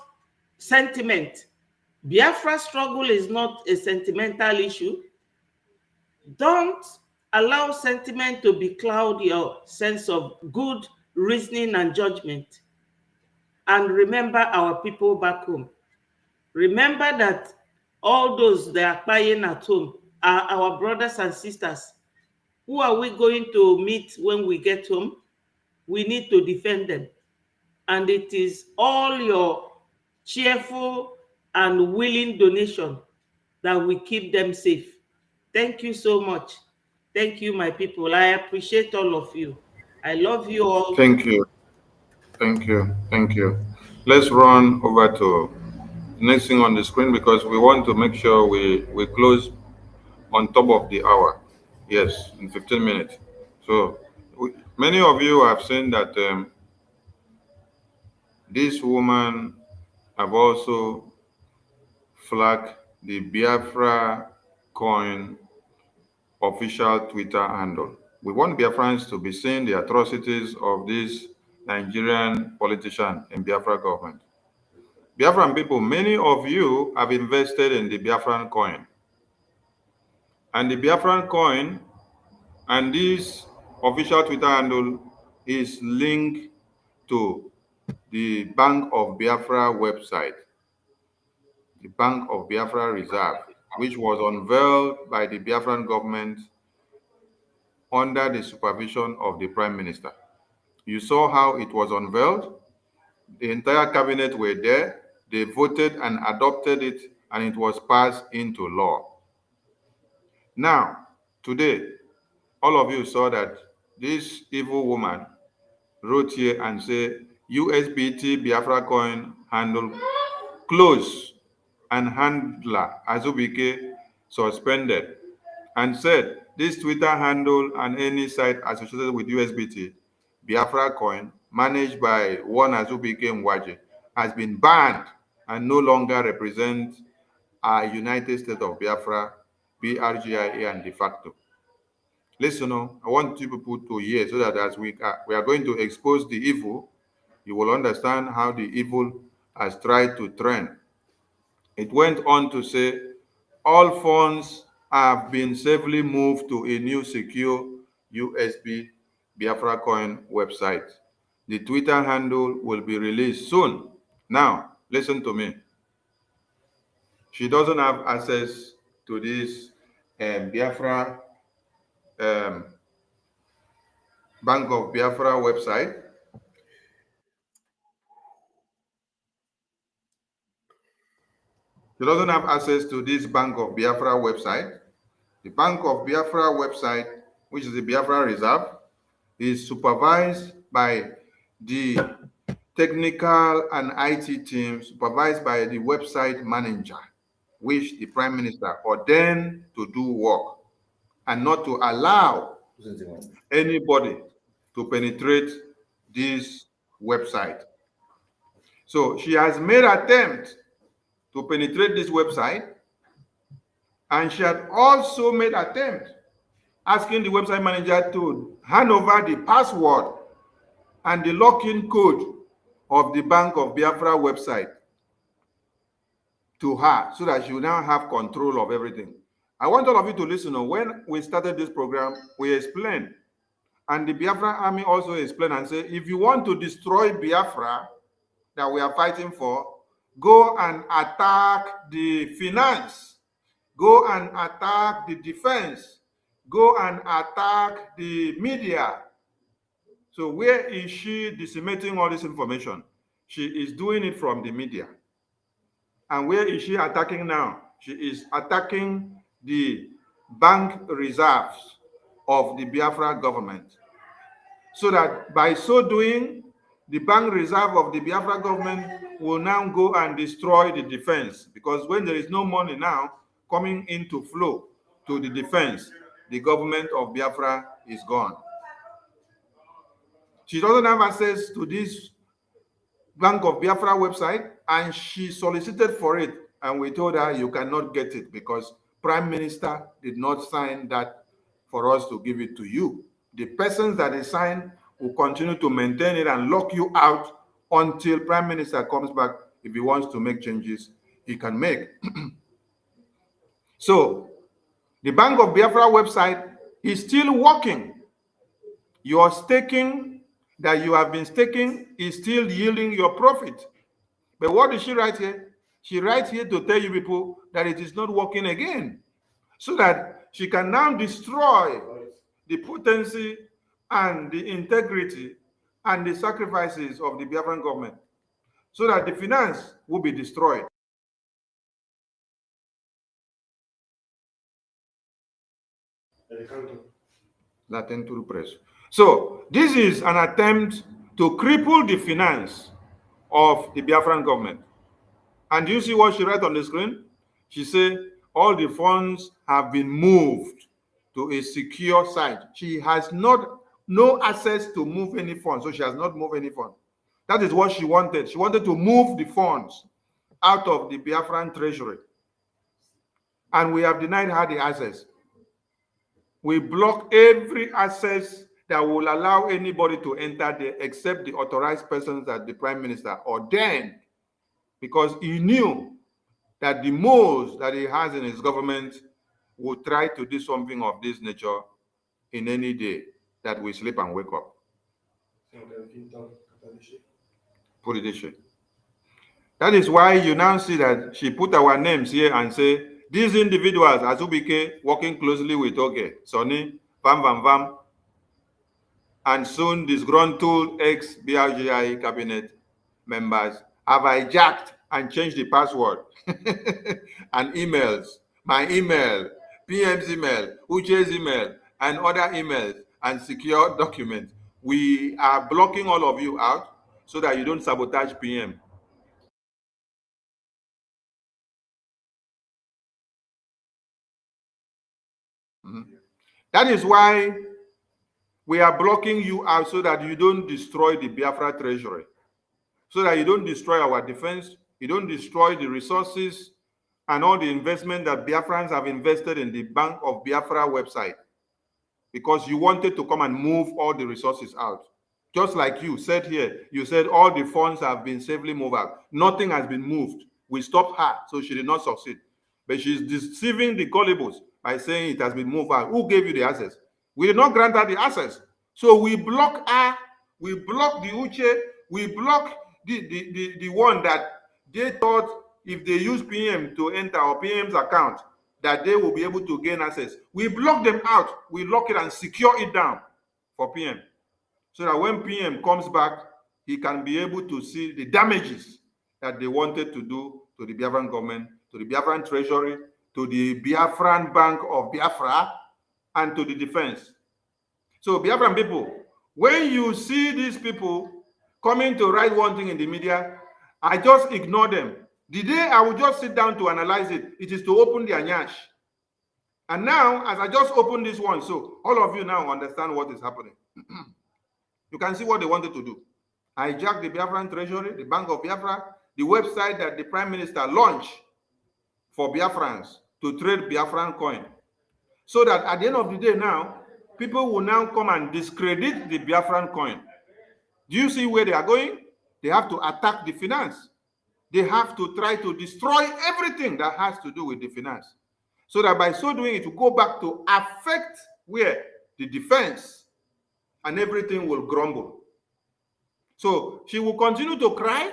sentiment. Biafra struggle is not a sentimental issue. Don't allow sentiment to becloud your sense of good reasoning and judgment. And remember our people back home. Remember that all those that are buying at home are our brothers and sisters. Who are we going to meet when we get home? We need to defend them. And it is all your cheerful and willing donation that will keep them safe. Thank you so much. Thank you, my people. I appreciate all of you. I love you all. Thank you. Thank you. Thank you. Let's run over to the next thing on the screen, because we want to make sure we close on top of the hour. Yes, in 15 minutes. So many of you have seen that this woman have also flagged the Biafra coin official Twitter handle. We want Biafrans to be seeing the atrocities of this Nigerian politician in Biafra government. Biafran people, many of you have invested in the Biafran coin. And the Biafran coin and this official Twitter handle is linked to the Bank of Biafra website, the Bank of Biafra Reserve, which was unveiled by the Biafran government under the supervision of the Prime Minister. You saw how it was unveiled. The entire cabinet were there. They voted and adopted it, and it was passed into law. Now, today, all of you saw that this evil woman wrote here and said, USBT Biafra coin handle closed and handler Azubike suspended, and said this Twitter handle and any site associated with USBT Biafra coin managed by one Azubike Mwaje has been banned and no longer represents our United States of Biafra, BRGIA, and de facto. Listen, I want you people to hear, so that as we are going to expose the evil, you will understand how the evil has tried to trend. It went on to say, all funds have been safely moved to a new secure USB Biafra coin website. The Twitter handle will be released soon. Now, listen to me. She doesn't have access to this Biafra Bank of Biafra website. She doesn't have access to this Bank of Biafra website. The Bank of Biafra website, which is the Biafra Reserve, is supervised by the technical and IT team, supervised by the website manager, which the Prime Minister ordained to do work and not to allow anybody to penetrate this website. So she has made attempt to penetrate this website, and she had also made attempt asking the website manager to hand over the password and the login code of the Bank of Biafra website to her so that she will now have control of everything. I want all of you to listen. When we started this program, we explained, and the Biafra army also explained and said, if you want to destroy Biafra that we are fighting for, go and attack the finance, go and attack the defense, go and attack the media. So where is she disseminating all this information? She is doing it from the media. And where is she attacking now? She is attacking the bank reserves of the Biafra government. So that by so doing, the bank reserve of the Biafra government will now go and destroy the defense. Because when there is no money now coming into flow to the defense, the government of Biafra is gone. She doesn't have access to this Bank of Biafra website, and she solicited for it, and we told her you cannot get it because Prime Minister did not sign that for us to give it to you. The persons that they signed will continue to maintain it and lock you out until Prime Minister comes back. If he wants to make changes, he can make. So the Bank of Biafra website is still working. Your staking that you have been staking is still yielding your profit. But what does she write here? She writes here to tell you people that it is not working again, so that she can now destroy the potency and the integrity and the sacrifices of the Biafran government, so that the finance will be destroyed. Latin to the press. So this is an attempt to cripple the finance of the Biafran government. And do you see what she wrote on the screen? She said all the funds have been moved to a secure site. She has no access to move any funds, so she has not moved any funds. That is what she wanted. She wanted to move the funds out of the Biafran treasury. And we have denied her the access. We block every access that will allow anybody to enter there except the authorized persons that the Prime Minister ordained, because he knew that the most that he has in his government would try to do something of this nature in any day that we sleep and wake up. Put it this way. That is why you now see that she put our names here and say, these individuals, Azubike, working closely with Oge, Sonny, Vam, and soon disgruntled ex-BRGI cabinet members have hijacked and changed the password and emails, my email, PM's email, Uche's email, and other emails and secure documents. We are blocking all of you out so that you don't sabotage PM. That is why we are blocking you out, so that you don't destroy the Biafra treasury, so that you don't destroy our defense, you don't destroy the resources and all the investment that Biafrans have invested in the Bank of Biafra website, because you wanted to come and move all the resources out. Just like you said here, you said all the funds have been safely moved out. Nothing has been moved. We stopped her, so she did not succeed. But she's deceiving the gullibles by saying it has been moved out. Who gave you the access? We did not grant her the access. So we block her, we block the Uche, we block the one that they thought if they use PM to enter or PM's account, that they will be able to gain access. We block them out. We lock it and secure it down for PM, so that when PM comes back, he can be able to see the damages that they wanted to do to the Biafran government, to the Biafran treasury, to the Biafran Bank of Biafra, and to the defense. So Biafran people, when you see these people coming to write one thing in the media, I just ignore them. The day I will just sit down to analyze it, it is to open their nyash. And now, as I just opened this one, so all of you now understand what is happening. You can see what they wanted to do. Hijack the Biafran treasury, the Bank of Biafra, the website that the Prime Minister launched for Biafrans to trade Biafran coin. So that at the end of the day now, people will now come and discredit the Biafran coin. Do you see where they are going? They have to attack the finance. They have to try to destroy everything that has to do with the finance. So that by so doing, it will go back to affect where? The defense, and everything will crumble. So she will continue to cry.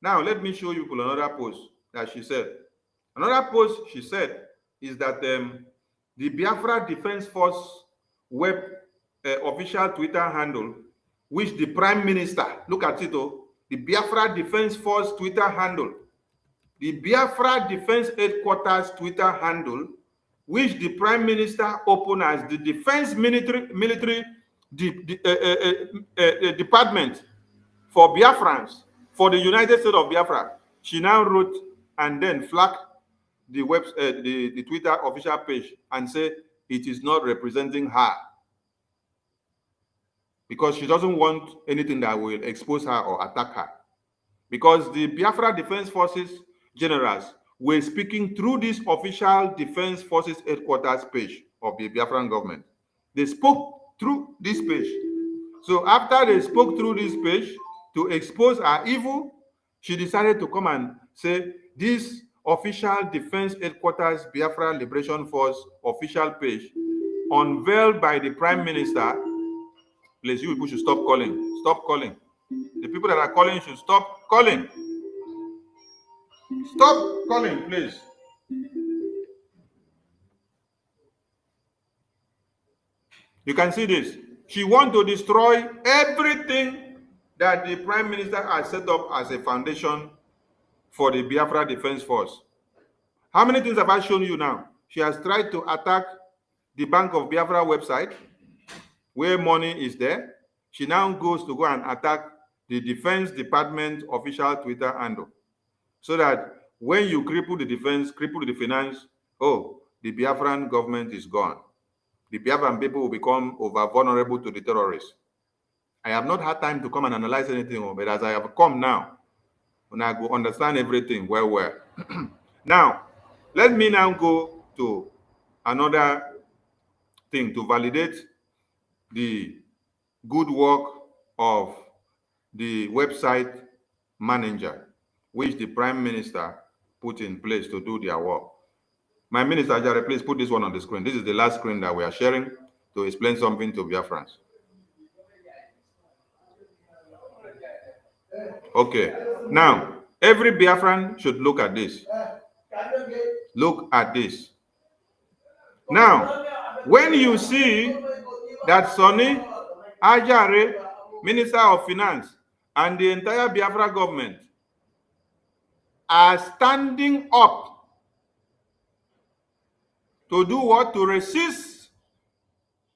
Now, let me show you another post that she said. Another post she said is that the Biafra Defense Force web official Twitter handle, which the Prime Minister, look at it, the Biafra Defense Force Twitter handle, the Biafra Defense Headquarters Twitter handle, which the Prime Minister opened as the Defense Military Department for Biafrans, for the United States of Biafra. She now wrote and then flagged the the Twitter official page and said it is not representing her, because she doesn't want anything that will expose her or attack her. Because the Biafra Defense Forces generals were speaking through this official Defense Forces headquarters page of the Biafran government. They spoke through this page. So after they spoke through this page to expose her evil, she decided to come and say this official Defense Headquarters Biafra Liberation Force official page unveiled by the Prime Minister. Please, you people should stop calling. Stop calling. The people that are calling should stop calling. Stop calling, please. You can see this. She wants to destroy everything that the Prime Minister has set up as a foundation for the Biafra Defense Force. How many things have I shown you now? She has tried to attack the Bank of Biafra website, where money is there. She now goes to go and attack the Defense Department official Twitter handle. So that when you cripple the defense, cripple the finance, oh, the Biafran government is gone. The Biafran people will become over vulnerable to the terrorists. I have not had time to come and analyze anything, but as I have come now, when I go understand everything well. Now, let me now go to another thing to validate the good work of the website manager, which the Prime Minister put in place to do their work. My Minister, Ajare, please put this one on the screen. This is the last screen that we are sharing to explain something to Biafrans. Okay. Now, every Biafran should look at this. Look at this. Now, when you see that Sonny Ajare, Minister of Finance, and the entire Biafra government are standing up to do what? To resist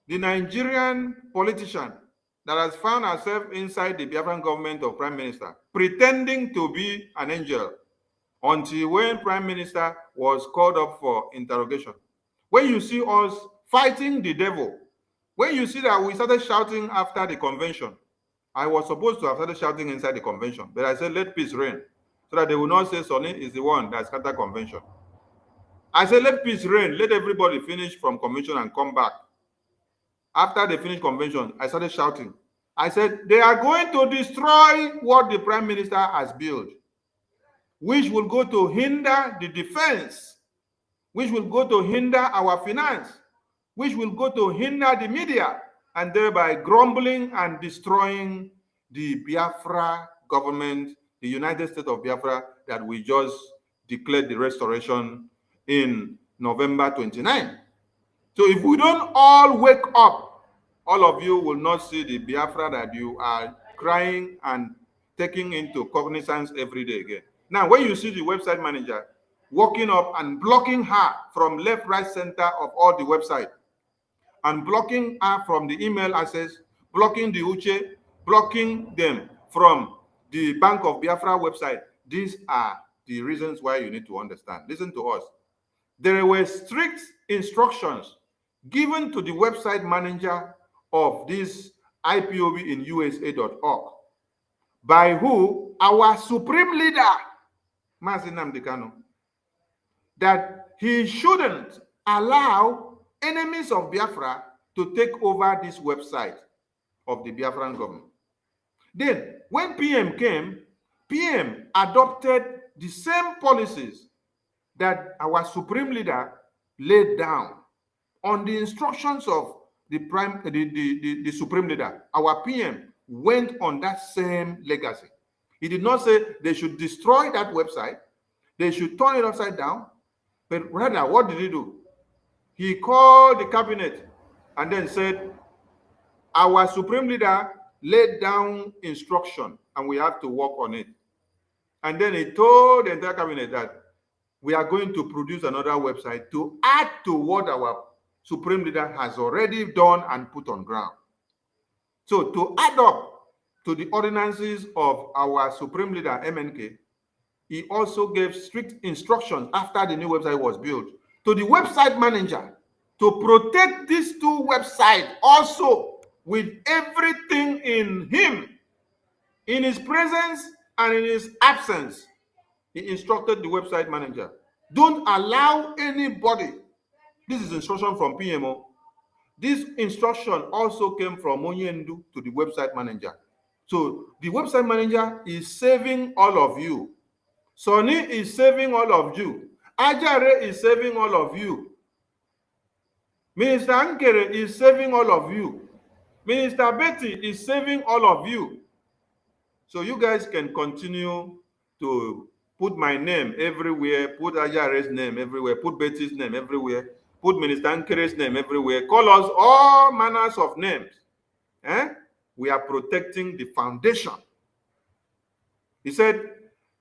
the Nigerian politician that has found herself inside the Biafran government of Prime Minister, pretending to be an angel, until when Prime Minister was called up for interrogation. When you see us fighting the devil, when you see that we started shouting after the convention, I was supposed to have started shouting inside the convention, but I said, let peace reign, so that they will not say Sonny is the one that scattered convention. I said, let peace reign, let everybody finish from convention and come back. After they finished convention, I started shouting. I said, they are going to destroy what the Prime Minister has built, which will go to hinder the defense, which will go to hinder our finance, which will go to hinder the media, and thereby grumbling and destroying the Biafra government, the United States of Biafra that we just declared the restoration in November 29. So if we don't all wake up, all of you will not see the Biafra that you are crying and taking into cognizance every day again. Now, when you see the website manager walking up and blocking her from left, right, center of all the website, and blocking her from the email access, blocking the Uche, blocking them from the Bank of Biafra website, these are the reasons why you need to understand. Listen to us. There were strict instructions given to the website manager of this IPOB in USA.org by who? Our supreme leader, Mazi Nnamdi Kanu, that he shouldn't allow enemies of Biafra to take over this website of the Biafran government. Then, when PM came, PM adopted the same policies that our supreme leader laid down on the instructions of the supreme leader. Our PM went on that same legacy. He did not say they should destroy that website, they should turn it upside down, but rather, what did he do? He called the cabinet and then said, our supreme leader laid down instruction and we have to work on it. And then he told the entire cabinet that we are going to produce another website to add to what our supreme leader has already done and put on ground. So to add up to the ordinances of our supreme leader, MNK, he also gave strict instructions after the new website was built to the website manager to protect these two websites also with everything in him, in his presence and in his absence. He instructed the website manager, don't allow anybody. This is instruction from PMO. This instruction also came from Onyendu to the website manager. So the website manager is saving all of you. Sonny is saving all of you. Ajare is saving all of you. Minister Ankere is saving all of you. Minister Betty is saving all of you. So you guys can continue to put my name everywhere, put Ajare's name everywhere, put Betty's name everywhere, put Minister Ankere's name everywhere, call us all manners of names. We are protecting the foundation. He said,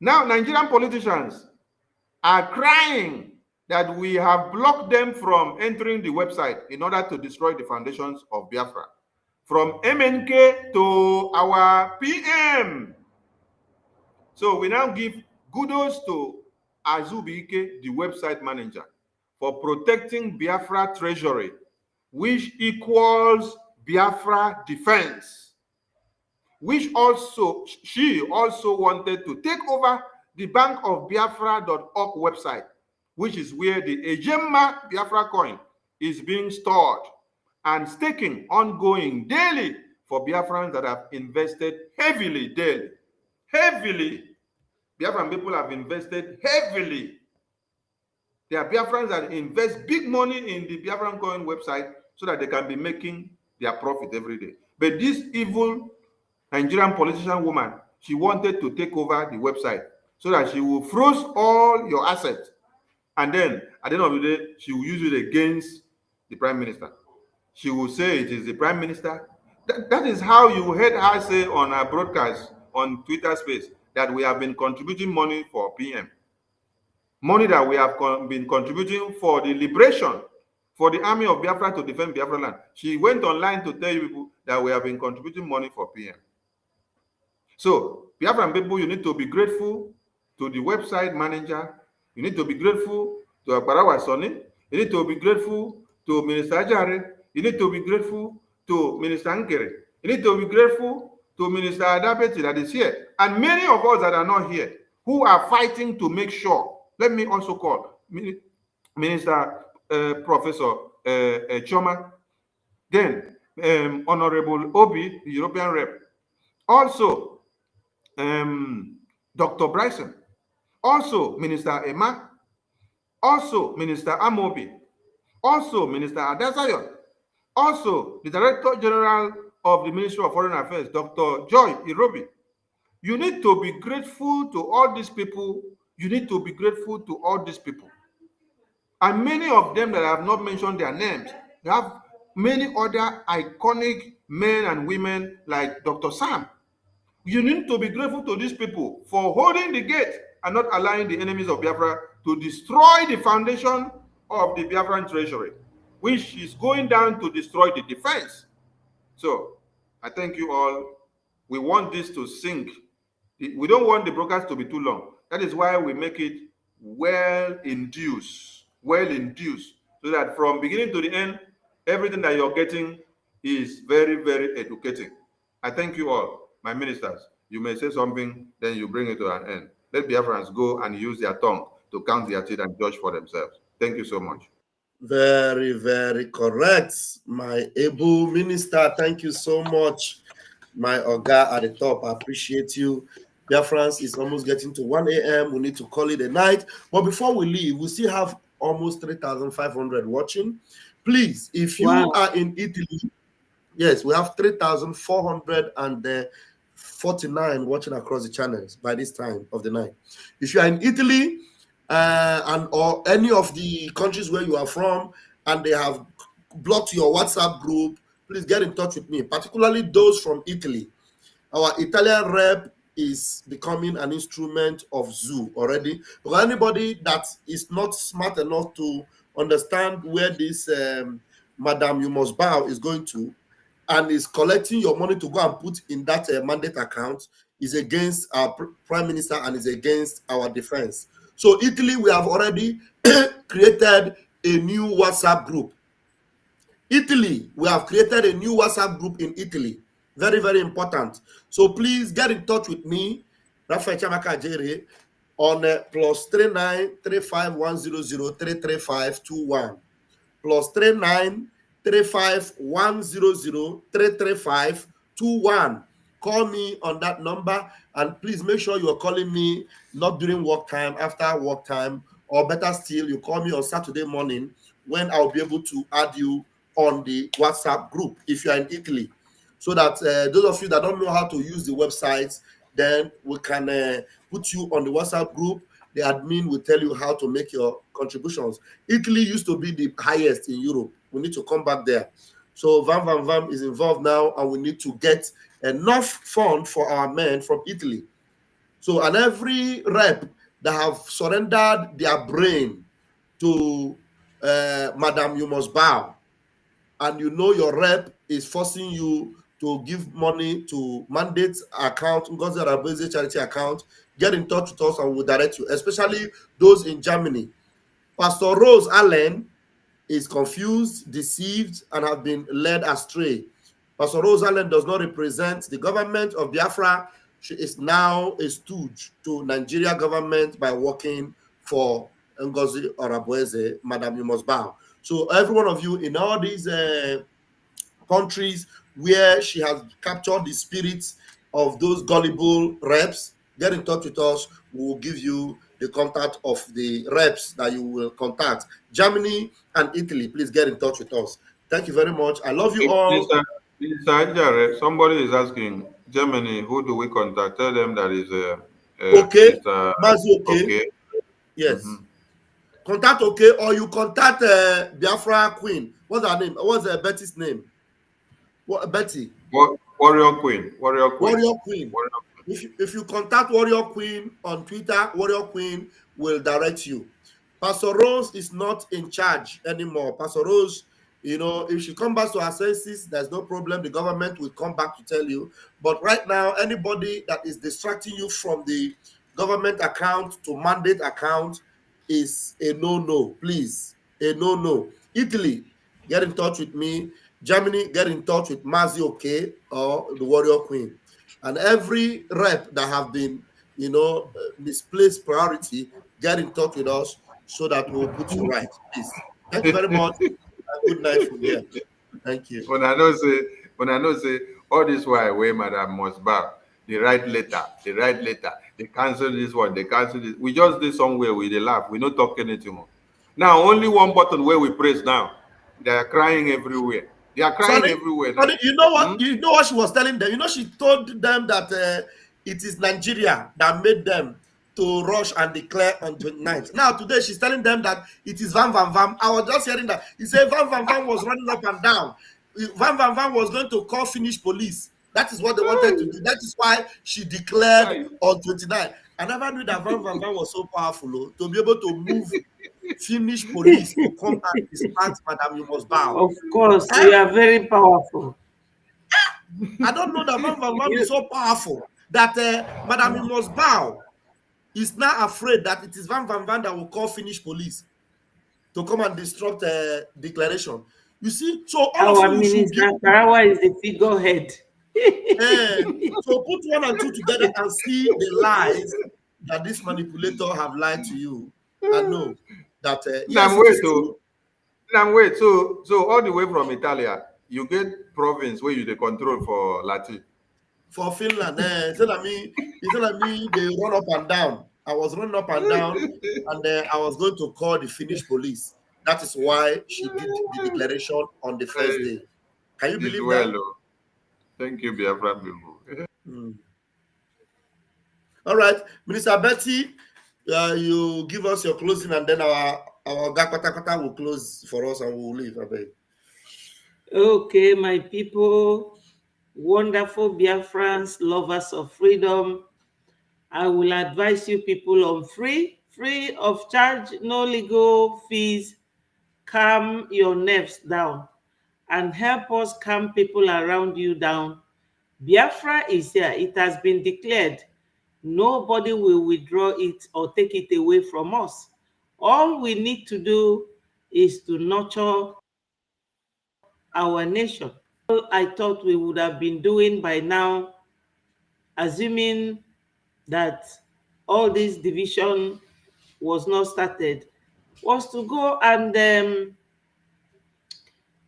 now Nigerian politicians are crying that we have blocked them from entering the website in order to destroy the foundations of Biafra. From MNK to our PM. So we now give kudos to Azubike, the website manager, for protecting Biafra treasury, which equals Biafra defense, which also, she also wanted to take over the Bank of Biafra.org website, which is where the Ejemma Biafra coin is being stored and staking ongoing daily for Biafrans that have invested heavily daily. Heavily. Biafran people have invested heavily. There are Biafrans that invest big money in the Biafran coin website so that they can be making their profit every day. But this evil Nigerian politician woman, she wanted to take over the website so that she will freeze all your assets. And then at the end of the day, she will use it against the prime minister. She will say it is the prime minister. That is how you heard her say on her broadcast on Twitter space that we have been contributing money for PM. Money that we have been contributing for the liberation, for the army of Biafra to defend Biafra land. She went online to tell you people that we have been contributing money for PM. So, Biafran people, you need to be grateful to the website manager. You need to be grateful to Akbarawa Sonny. You need to be grateful to Minister Ajare. You need to be grateful to Minister Ankere. You need to be grateful to Minister Adabeti that is here. And many of us that are not here, who are fighting to make sure. Let me also call Minister Professor Choma, then Honorable Obi, the European rep. Also, Dr. Bryson. Also, Minister Emma. Also, Minister Amobi. Also, Minister Adasayon. Also, the Director General of the Ministry of Foreign Affairs, Dr. Joy Irobi. You need to be grateful to all these people. You need to be grateful to all these people. And many of them that I have not mentioned their names, they have many other iconic men and women like Dr. Sam. You need to be grateful to these people for holding the gate and not allowing the enemies of Biafra to destroy the foundation of the Biafran treasury, which is going down to destroy the defense. So I thank you all. We want this to sink. We don't want the broadcast to be too long. That is why we make it well induced, so that from beginning to the end, everything that you're getting is very, very educating. I thank you all, my ministers. You may say something, then you bring it to an end. Let Biafrans go and use their tongue to count their teeth and judge for themselves. Thank you so much. Very, very correct, my able minister. Thank you so much, my Oga at the top. I appreciate you. Biafrans is almost getting to 1 a.m. We need to call it a night. But before we leave, we still have almost 3,500 watching. Please, if you are in Italy, yes, we have 3,449 watching across the channels by this time of the night. If you are in Italy, and or any of the countries where you are from, and they have blocked your WhatsApp group, please get in touch with me, particularly those from Italy. Our Italian rep is becoming an instrument of zoo already. For anybody that is not smart enough to understand where this Madam You Must Bow is going to, and is collecting your money to go and put in that mandate account, is against our Prime Minister and is against our defense. So Italy, we have already created a new WhatsApp group. Italy, we have created a new WhatsApp group in Italy. Very, very important. So please get in touch with me, Raphael Chamaka Jere, on +393510033521. +393510033521. Call me on that number, and please make sure you're calling me not during work time, after work time, or better still, you call me on Saturday morning when I'll be able to add you on the WhatsApp group if you're in Italy, so that those of you that don't know how to use the website, then we can put you on the WhatsApp group. The admin will tell you how to make your contributions. Italy used to be the highest in Europe. We need to come back there. So Vam is involved now, and we need to get enough fund for our men from Italy. So, and every rep that have surrendered their brain to Madam You Must Bow, and you know your rep is forcing you to give money to mandate account, Ngozi Arabeze charity account, get in touch with us and we'll direct you, especially those in Germany. Pastor Rose Allen is confused, deceived, and have been led astray. Pastor Rose Allen does not represent the government of Biafra. She is now a stooge to Nigeria government by working for Ngozi Arabeze, Madam You Must Bow. So every one of you in all these countries where she has captured the spirits of those gullible reps, get in touch with us. We will give you the contact of the reps that you will contact. Germany and Italy, please get in touch with us. Thank you very much. I love you all. Somebody is asking, Germany, who do we contact? Tell them that is okay. Okay. Yes. Contact okay, or you contact Biafra Queen. What's her name? What's Betty's name? What Betty? Warrior Queen. Warrior Queen. If you contact Warrior Queen on Twitter, Warrior Queen will direct you. Pastor Rose is not in charge anymore. Pastor Rose, you know, if she comes back to her senses, there's no problem. The government will come back to tell you. But right now, anybody that is distracting you from the government account to mandate account is a no-no. Please, a no-no. Italy, get in touch with me. Germany, get in touch with Mazi OK or the Warrior Queen. And every rep that have been, you know, misplaced priority, get in touch with us so that we'll put you right. Please. Thank you very much. Good night from here. Thank you. When I know say all this while where Madam Must Bow, they write letter, they cancel this one, they cancel this. We just did somewhere with a laugh. We not talk anything more. Now only one button where we press now. They are crying everywhere. They are crying everywhere. You know what? You know what she was telling them. You know she told them that it is Nigeria that made them to rush and declare on 29th. Now today she's telling them that it is Van Van Van. I was just hearing that he said Van Van Van was running up and down. Van Van Van was going to call Finnish police. That is what they wanted to do. That is why she declared on 29th. I never knew that Van Van Van was so powerful to be able to move Finnish police to come and dispatch Madam You Must Bow. Of course, you are very powerful. I don't know that Van Van Van is so powerful that Madam You Must Bow is now afraid that it is Van Van Van that will call Finnish police to come and disrupt declaration. You see, so all Our of you should minister Karawa is the figurehead. so put one and two together and see the lies that this manipulator have lied to you. And know that yes, wait, so all the way from Italia, you get province where you the control for Latin. For Finland, it's not like me, they run up and down. I was running up and down, and I was going to call the Finnish police. That is why she did the declaration on the first day. Can you believe that? Thank you, Biafra people. All right, Minister Betty, you give us your closing, and then our Gakpatakata will close for us, and we will leave. Okay, my people, wonderful Biafrans, lovers of freedom. I will advise you people on free of charge, no legal fees. Calm your nerves down and help us calm people around you down. Biafra is here. It has been declared. Nobody will withdraw it or take it away from us. All we need to do is to nurture our nation. I thought we would have been doing by now, assuming that all this division was not started, was to go and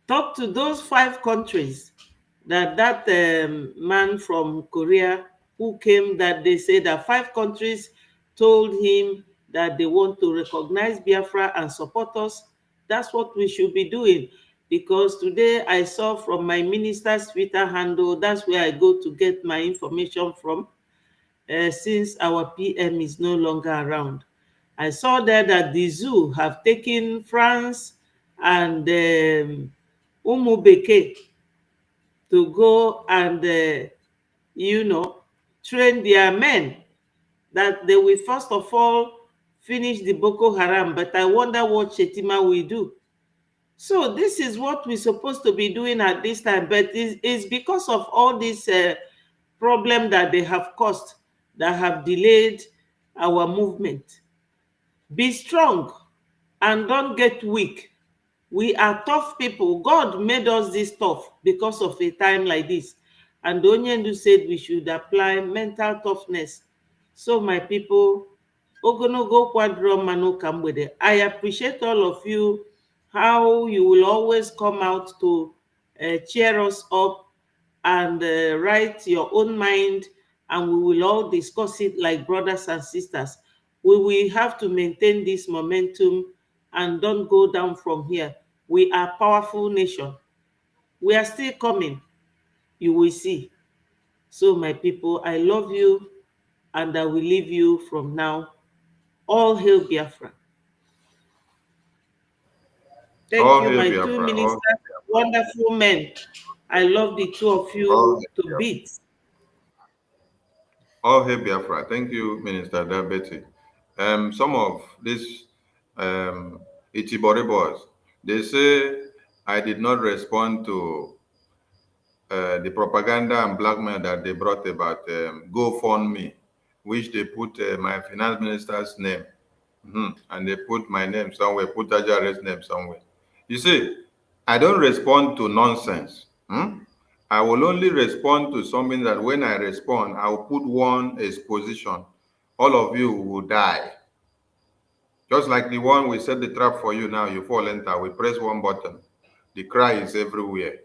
talk to those 5 countries that man from Korea who came, that they say that 5 countries told him that they want to recognize Biafra and support us. That's what we should be doing, because today I saw from my minister's Twitter handle, that's where I go to get my information from, since our PM is no longer around. I saw there that the zoo have taken France and Umubeke to go and, train their men, that they will first of all finish the Boko Haram. But I wonder what Shetima will do. So this is what we're supposed to be doing at this time. But it's because of all this problem that they have caused that have delayed our movement. Be strong and don't get weak. We are tough people. God made us this tough because of a time like this. And Onyendu said we should apply mental toughness. So my people, Ogonogo Kwadro Manu Kambwede, I appreciate all of you, how you will always come out to cheer us up and write your own mind, and we will all discuss it like brothers and sisters. We will have to maintain this momentum and don't go down from here. We are a powerful nation. We are still coming. You will see. So my people, I love you and I will leave you from now. All hail Biafra. Thank you, my Biafra, 2 ministers, wonderful men. I love the 2 of you to bits. All hail Biafra. Thank you, Minister Betty. Some of these Ichiboribos, they say I did not respond to the propaganda and blackmail that they brought about GoFundMe, which they put my finance minister's name, and they put my name somewhere, put Ajare's name somewhere. You see, I don't respond to nonsense. I will only respond to something that when I respond, I will put one exposition. All of you will die. Just like the one we set the trap for you now, you fall enter, we press one button. The cry is everywhere.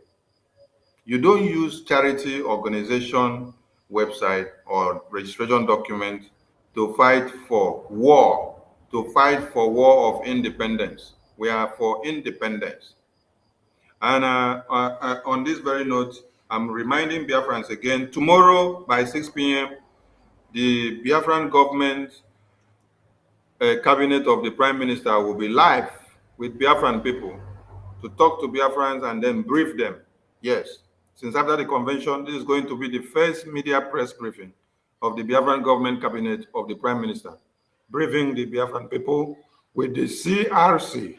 You don't use charity organization website or registration document to fight for war, of independence. We are for independence. And on this very note, I'm reminding Biafrans again, tomorrow by 6 p.m., the Biafran government cabinet of the Prime Minister will be live with Biafran people to talk to Biafrans and then brief them. Yes, since after the convention, this is going to be the first media press briefing of the Biafran government cabinet of the Prime Minister, briefing the Biafran people with the CRC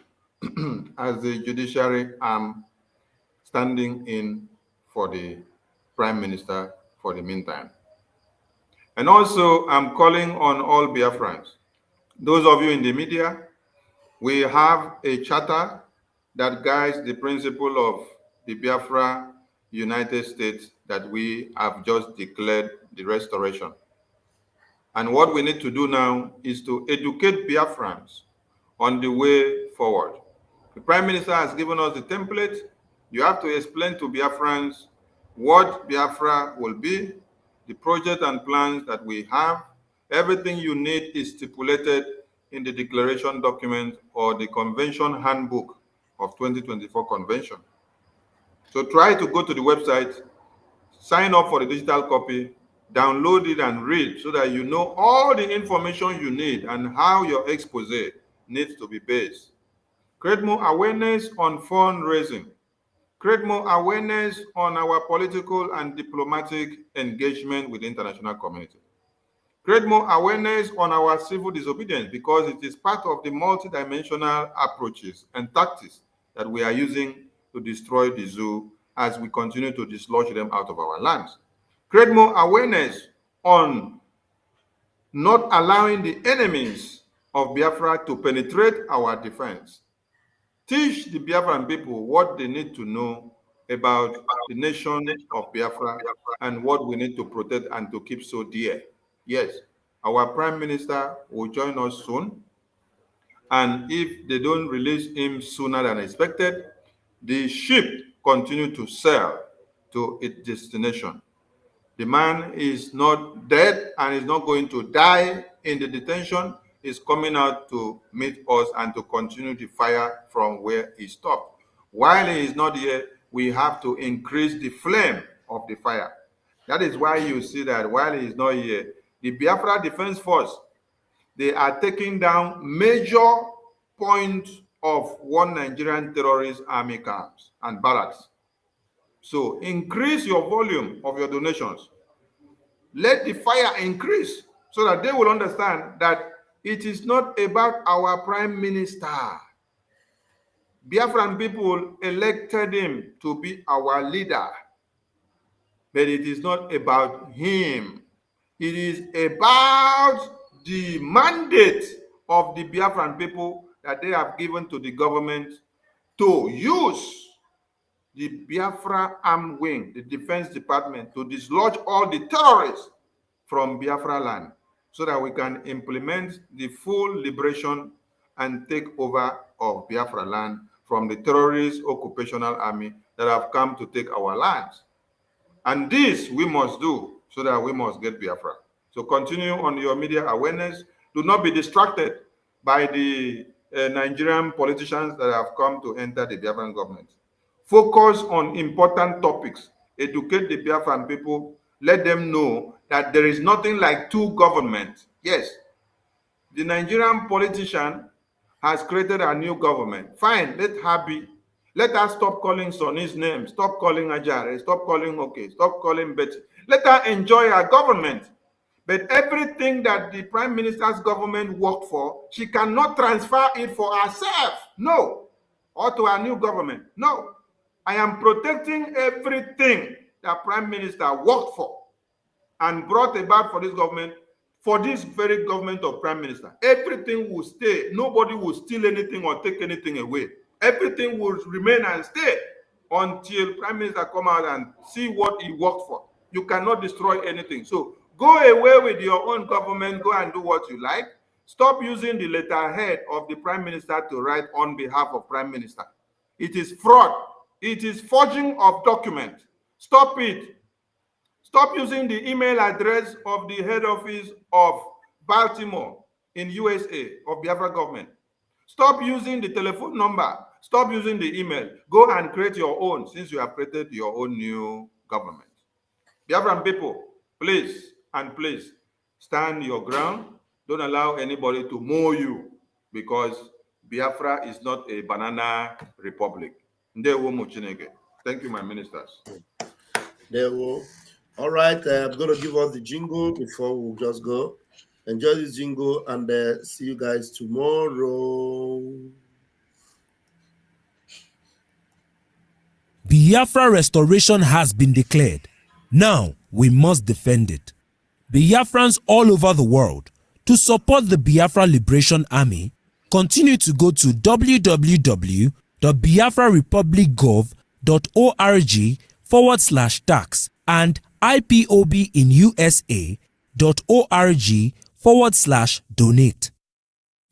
as the judiciary arm standing in for the Prime Minister for the meantime. And also, I'm calling on all Biafrans, those of you in the media. We have a charter that guides the principle of the Biafra United States that we have just declared the restoration. And what we need to do now is to educate Biafrans on the way forward. The Prime Minister has given us the template. You have to explain to Biafrans what Biafra will be, the project and plans that we have. Everything you need is stipulated in the declaration document or the convention handbook of 2024 convention. So try to go to the website, sign up for the digital copy, download it and read so that you know all the information you need and how your expose needs to be based. Create more awareness on fundraising. Create more awareness on our political and diplomatic engagement with the international community. Create more awareness on our civil disobedience because it is part of the multidimensional approaches and tactics that we are using to destroy the zoo as we continue to dislodge them out of our lands. Create more awareness on not allowing the enemies of Biafra to penetrate our defense. Teach the Biafran people what they need to know about the nation of Biafra and what we need to protect and to keep so dear. Yes, our Prime Minister will join us soon. And if they don't release him sooner than expected, the ship continue to sail to its destination. The man is not dead and is not going to die in the detention. He's coming out to meet us and to continue the fire from where he stopped. While he is not here, we have to increase the flame of the fire. That is why you see that while he is not here, the Biafra Defense Force, they are taking down major points of one Nigerian terrorist army camps and barracks. So increase your volume of your donations. Let the fire increase so that they will understand that it is not about our Prime Minister. Biafran people elected him to be our leader, but it is not about him. It is about the mandate of the Biafran people that they have given to the government to use the Biafra Armed Wing, the Defense Department, to dislodge all the terrorists from Biafra land so that we can implement the full liberation and take over of Biafra land from the terrorist occupational army that have come to take our lands. And this we must do so that we must get Biafra. So continue on your media awareness. Do not be distracted by the Nigerian politicians that have come to enter the Biafran government. Focus on important topics. Educate the Biafran people. Let them know that there is nothing like two governments. Yes, the Nigerian politician has created a new government. Fine, let her be. Let her stop calling Sonny's name. Stop calling Ajare. Stop calling Oke. Stop calling Betty. Let her enjoy her government. But everything that the Prime Minister's government worked for, she cannot transfer it for herself. No. Or to her new government. No. I am protecting everything that Prime Minister worked for and brought about for this government, for this very government of Prime Minister. Everything will stay. Nobody will steal anything or take anything away. Everything will remain and stay until Prime Minister come out and see what he worked for. You cannot destroy anything. So go away with your own government. Go and do what you like. Stop using the letterhead of the Prime Minister to write on behalf of Prime Minister. It is fraud. It is forging of documents. Stop it. Stop using the email address of the head office of Baltimore in USA of Biafra government. Stop using the telephone number. Stop using the email. Go and create your own since you have created your own new government. Biafran people, please and please Stand your ground. Don't allow anybody to mow you, because Biafra is not a banana republic. Ndewo mu Chineke. Thank you, my ministers. There we All right, I'm going to give us the jingle before we just go. Enjoy this jingle and see you guys tomorrow. Biafra restoration has been declared. Now we must defend it. Biafrans all over the world, to support the Biafra Liberation Army, continue to go to www.biafrarepublicgov.org/tax and ipobinusa.org/donate.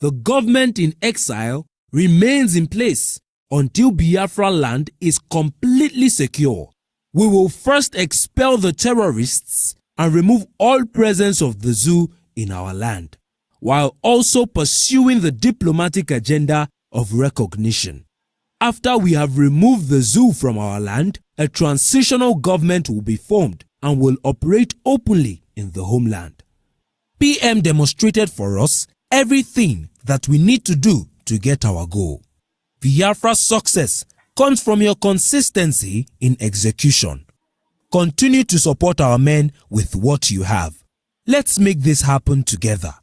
The government in exile remains in place until Biafra land is completely secure. We will first expel the terrorists and remove all presence of the zoo in our land, while also pursuing the diplomatic agenda of recognition. After we have removed the zoo from our land, a transitional government will be formed and will operate openly in the homeland. PM demonstrated for us everything that we need to do to get our goal. Biafra's success comes from your consistency in execution. Continue to support our men with what you have. Let's make this happen together.